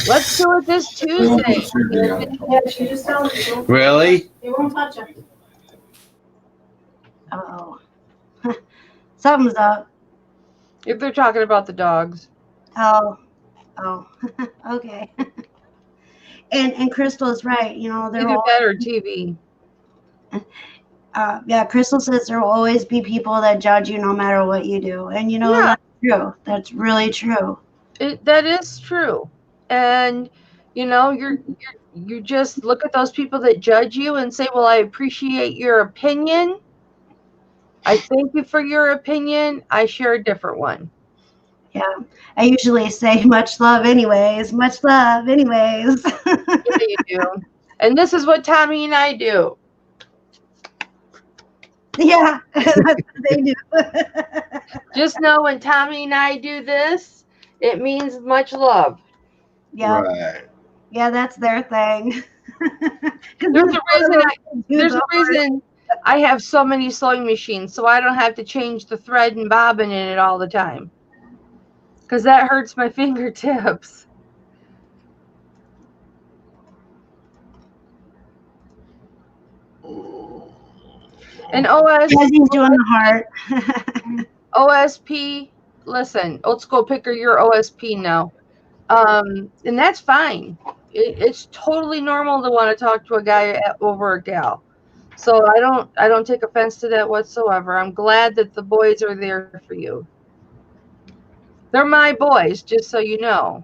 Let's do it this Tuesday. Yeah, she just tells me. Really? They won't touch her. Oh, something's up. If they're talking about the dogs. Oh, okay. And Crystal is right. You know, there Either will that or TV. yeah, Crystal says there will always be people that judge you no matter what you do, and you know Yeah. that's true. That's really true. That is true. And you know, you just look at those people that judge you and say, "Well, I appreciate your opinion. I thank you for your opinion. I share a different one." Yeah, I usually say much love, anyways. Much love, anyways. Yeah, you do. And this is what Tommy and I do. Yeah, that's what they do. Just know when Tommy and I do this, it means much love. Yeah, Right. yeah, that's their thing. There's a reason I have so many sewing machines, so I don't have to change the thread and bobbin in it all the time. Because that hurts my fingertips. And Desi's doing the heart. OSP, listen, old school picker, you're OSP now. And that's fine. It's totally normal to want to talk to a guy over a gal. So I don't take offense to that whatsoever. I'm glad that the boys are there for you. They're my boys, just so you know.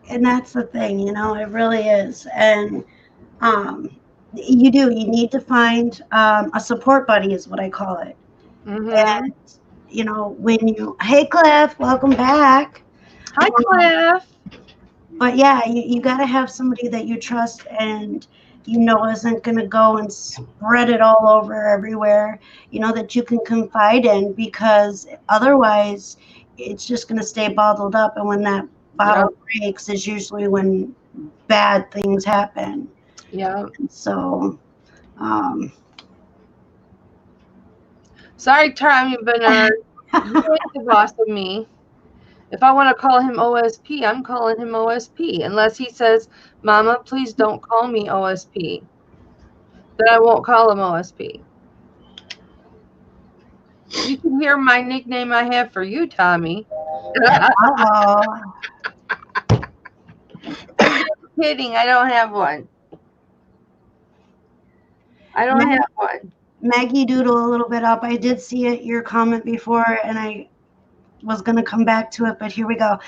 And that's the thing, you know, it really is. And you need to find a support buddy is what I call it. Mm-hmm. And you know, hey Cliff, welcome back. Hi, Cliff. But yeah, you got to have somebody that you trust and you know isn't going to go and spread it all over everywhere, you know, that you can confide in, because otherwise it's just going to stay bottled up, and when that bottle breaks is usually when bad things happen. Yeah. So sorry, Tommy Bernard. You ain't the boss of me. If I want to call him OSP, I'm calling him OSP. Unless he says, Mama, please don't call me OSP. Then I won't call him OSP. You can hear my nickname I have for you, Tommy. uh-oh. I'm just kidding. I don't have one. I don't have one. Maggie Doodle a little bit up. I did see your comment before, and I was going to come back to it, but here we go.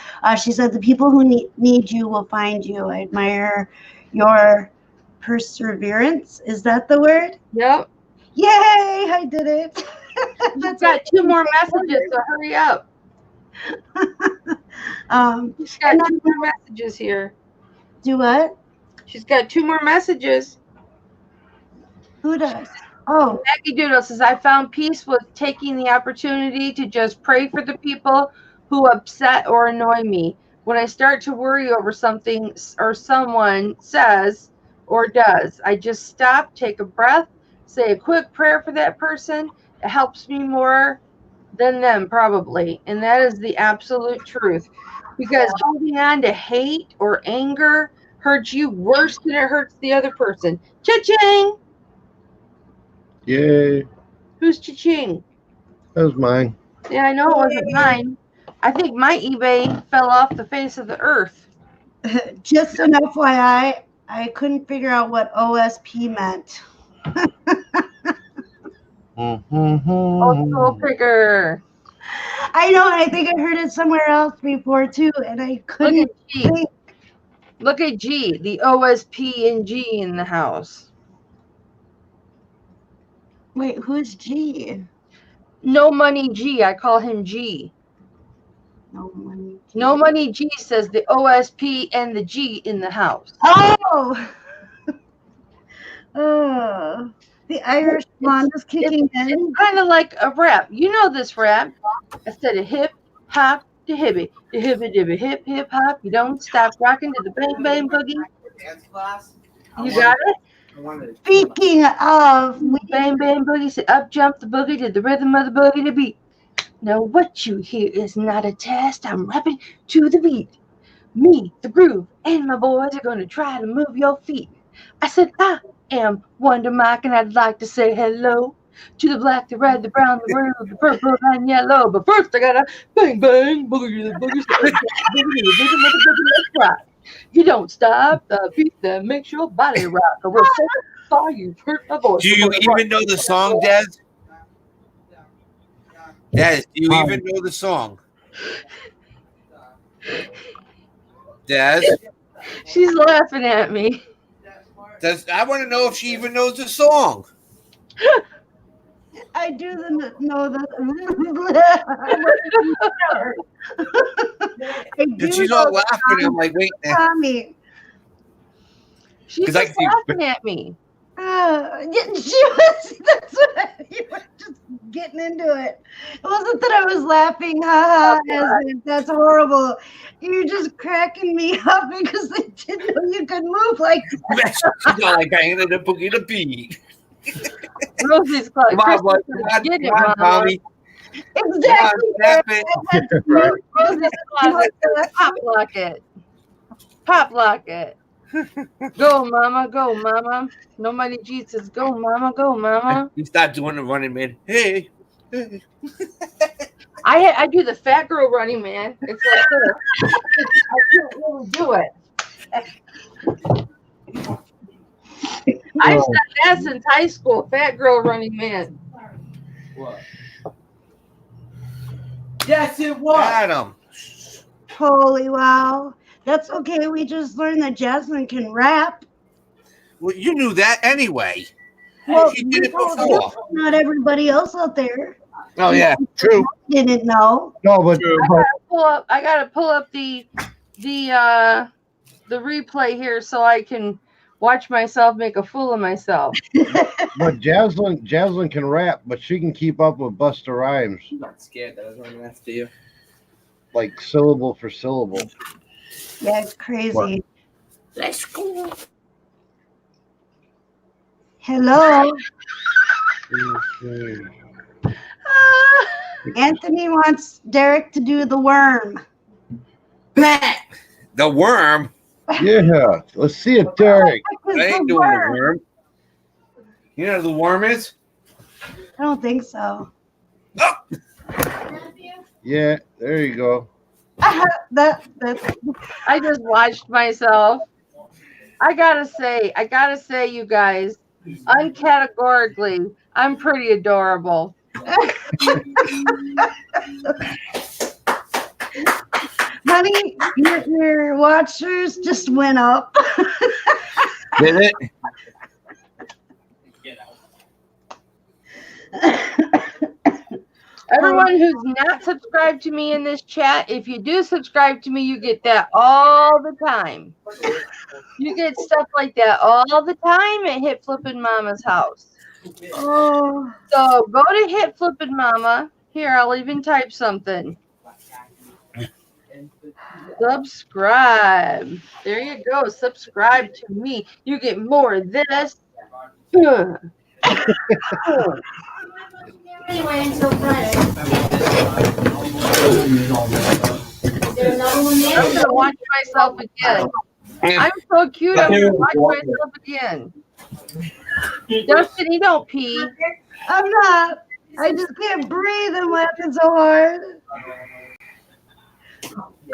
She said, the people who need you will find you. I admire your perseverance. Is that the word? Yep. Yay, I did it. That's got 2 more messages, so hurry up. She's got 2 more messages here. Do what? She's got 2 more messages. Who does? Oh, Maggie Doodle says, I found peace with taking the opportunity to just pray for the people who upset or annoy me. When I start to worry over something or someone says or does, I just stop, take a breath, say a quick prayer for that person. It helps me more than them, probably. And that is the absolute truth. Because holding on to hate or anger hurts you worse than it hurts the other person. Cha-ching! Yay. Who's cha-ching? That was mine. Yeah, I know it wasn't mine. I think my eBay fell off the face of the earth. just an FYI, I couldn't figure out what OSP meant. Old school picker. I know, I think I heard it somewhere else before too, and I couldn't think. Look at G, the OSP and G in the house. Wait, who's G? No money G. I call him G. No money. No Money G says the OSP and the G in the house. Oh! The Irish blonde is kicking It's in. kind of like a rap. You know this rap. Instead of hip hop to hippie, the hippie dibby hip hip hop. You don't stop rocking to the bang bang boogie. Dance class. You got it? Speaking of, Bang bang boogie. Say up jump the boogie to the rhythm of the boogie to beat. Now what you hear is not a test. I'm rapping to the beat. Me, the groove, and my boys are gonna try to move your feet. I said I am Wonder Mike, and I'd like to say hello to the black, the red, the brown, the blue, the purple, and yellow. But first, I gotta bang bang boogie to the boogie, so boogie to the rhythm of the boogie. Let's rock. You don't stop the beat that makes your body rock. Or we're so far you've heard my voice. Do you even know the song, Des? Des, do you even know the song? Des? She's laughing at me. I want to know if she even knows the song. I do know that. And she's all laughing. I'm like, wait. Tommy. She's 'Cause I just can see- laughing at me. Yeah, she was. That's what you were just getting into it. It wasn't that I was laughing, haha. That's horrible. You're just cracking me up because I didn't know you could move like that. She's all like banging the boogie to beat. Rosie's like, Come on, boy. get it, Come on, Mama. Tommy. Exactly. Snap it. Rosie's closet. Pop lock it. Pop lock it. Go, Mama. Go, Mama. No Money G says, go, Mama. Go, Mama. You start doing the running man. Hey. I do the fat girl running man. It's like this. I can't really do it. I've done that since high school. Fat girl running man. What? Yes, it was. Adam. Holy wow. That's okay. We just learned that Jasmine can rap. Well, you knew that anyway. Well, She did it before. not everybody else out there Oh, yeah. True. didn't know. No, but I gotta pull up the replay here so I can watch myself make a fool of myself. but Jaslyn can rap, but she can keep up with Busta Rhymes, I'm not scared that I was running after you. like syllable for syllable. Yeah, it's crazy. What? Let's go. Hello. Anthony wants Derek to do the worm. The worm. Yeah, let's see it, Derek. I ain't doing the worm. You know who the worm is? I don't think so. Yeah, there you go. That's I just watched myself. I gotta say, you guys, uncategorically, I'm pretty adorable. honey, your watchers just went up. Did it? Everyone who's not subscribed to me in this chat, if you do subscribe to me, you get that all the time. You get stuff like that all the time at Hit Flippin' Mama's house. Oh, So go to Hit Flippin' Mama. Here, I'll even type something. Subscribe. There you go. Subscribe to me. You get more of this. Anyway, until Friday. Is there another one there? I'm gonna watch myself again. I'm so cute. I'm gonna watch myself again. Dustin, you don't pee. I'm not. I just can't breathe. I'm laughing so hard.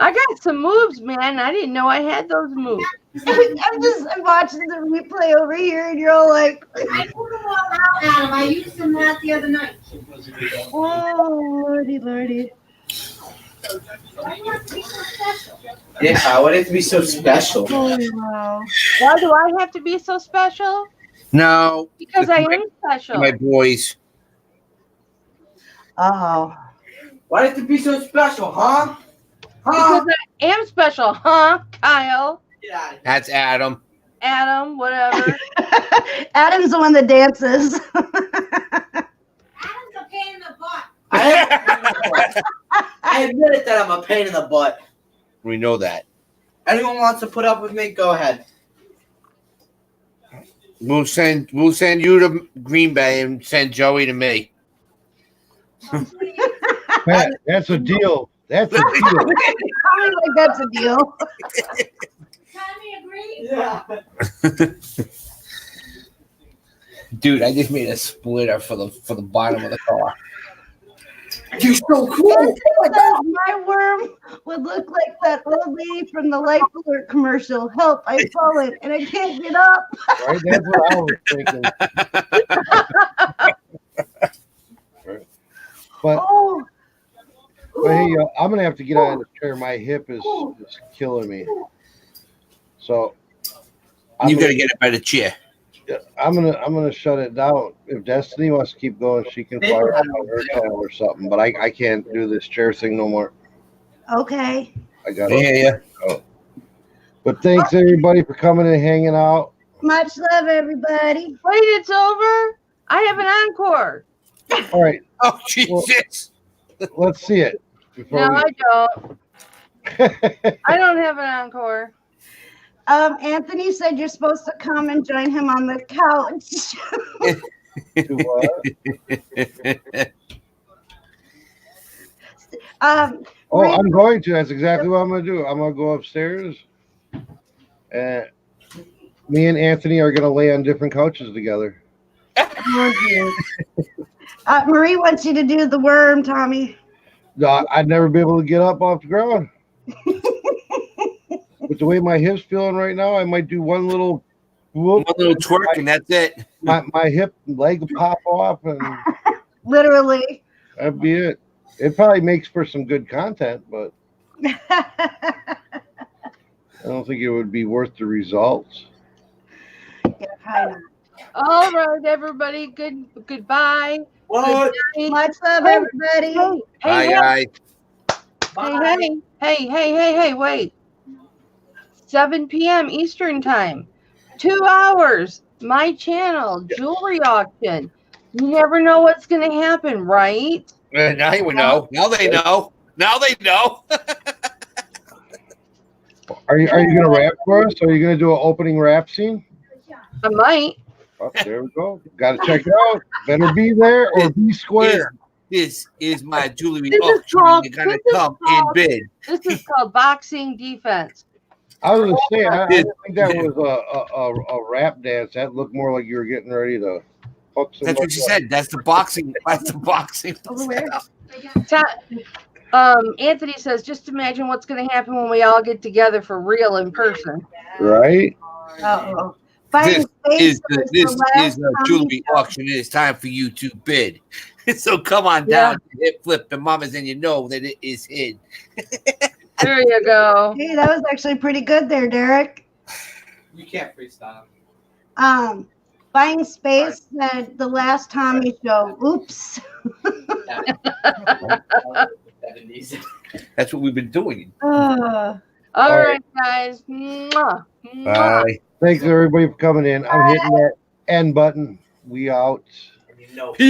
I got some moves, man. I didn't know I had those moves. I'm watching the replay over here, and you're all like, I put them all out, Adam. I used them out the other night. oh, lordy, lordy. Why do you have to be so special? Yeah, I want it to be so special. Holy wow. Why do I have to be so special? No. Because I am My special. boys. Oh. Why did it be so special, huh? Because I am special, huh, Kyle? Get out of here. That's Adam. Adam, whatever. Adam's the one that dances. Adam's a pain in the butt. I admit it that I'm a pain in the butt. We know that. Anyone wants to put up with me, go ahead. We'll send you to Green Bay and send Joey to me. Pat, that's a deal. That's a deal. I mean, like that's a deal. Tommy agree? Yeah. Dude, I just made a splitter for the bottom of the car. You're so cool. My worm would look like that old lady from the Life Alert commercial. Help, I've fallen and I can't get up. Right? That's what I was thinking. Right. But, Oh, but hey, I'm gonna have to get out of the chair. My hip is killing me. So You gotta get it by the chair. I'm gonna shut it down. If Destiny wants to keep going, she can fire up on her channel or something. But I can't do this chair thing no more. okay. I got Yeah. Oh. But thanks everybody for coming and hanging out. Much love, everybody. Wait, it's over? I have an encore. All right, Oh Jesus! let's see it. No, Before I don't. I don't have an encore. Anthony said you're supposed to come and join him on the couch. do what? Oh, I'm going to. That's exactly what I'm going to do. I'm going to go upstairs, and me and Anthony are going to lay on different couches together. Marie wants you to do the worm, Tommy. No, I'd never be able to get up off the ground. With the way my hips feeling right now, I might do one little whoop. One little twerk and that's it. My hip leg will pop off, and Literally. that'd be it. It probably makes for some good content, but I don't think it would be worth the results. All right, everybody. Goodbye. What? Good night. Much love, everybody. Hey, Bye. hey, wait. 7 p.m. Eastern time. 2 hours. My channel, jewelry auction. You never know what's going to happen, right? Now you know. Now they know. Now they know. Are you going to rap for us? Are you going to do an opening rap scene? I might. Oh, there we go. Got to check it out. Better be there or be square. This is my jewelry This is auction. called- You're gonna this is come in called- bid. This is called boxing defense. I was going to say, I didn't think that was a rap dance. That looked more like you were getting ready to fuck somebody. That's what she said. That's the boxing. That's the boxing. Anthony says, just imagine what's going to happen when we all get together for real in person. Right? Uh-oh. This is the a jewelry auction. It is time for you to bid. So come on down, hit flip the mamas, and you know that it is hid. There you go. Hey, that was actually pretty good there, Derek. You can't freestyle. Buying Space said the last Tommy show. Oops. That's what we've been doing. All right, guys. Mwah. Mwah. Bye. Thanks, everybody, for coming in. I'm hitting that end button. We out. You know.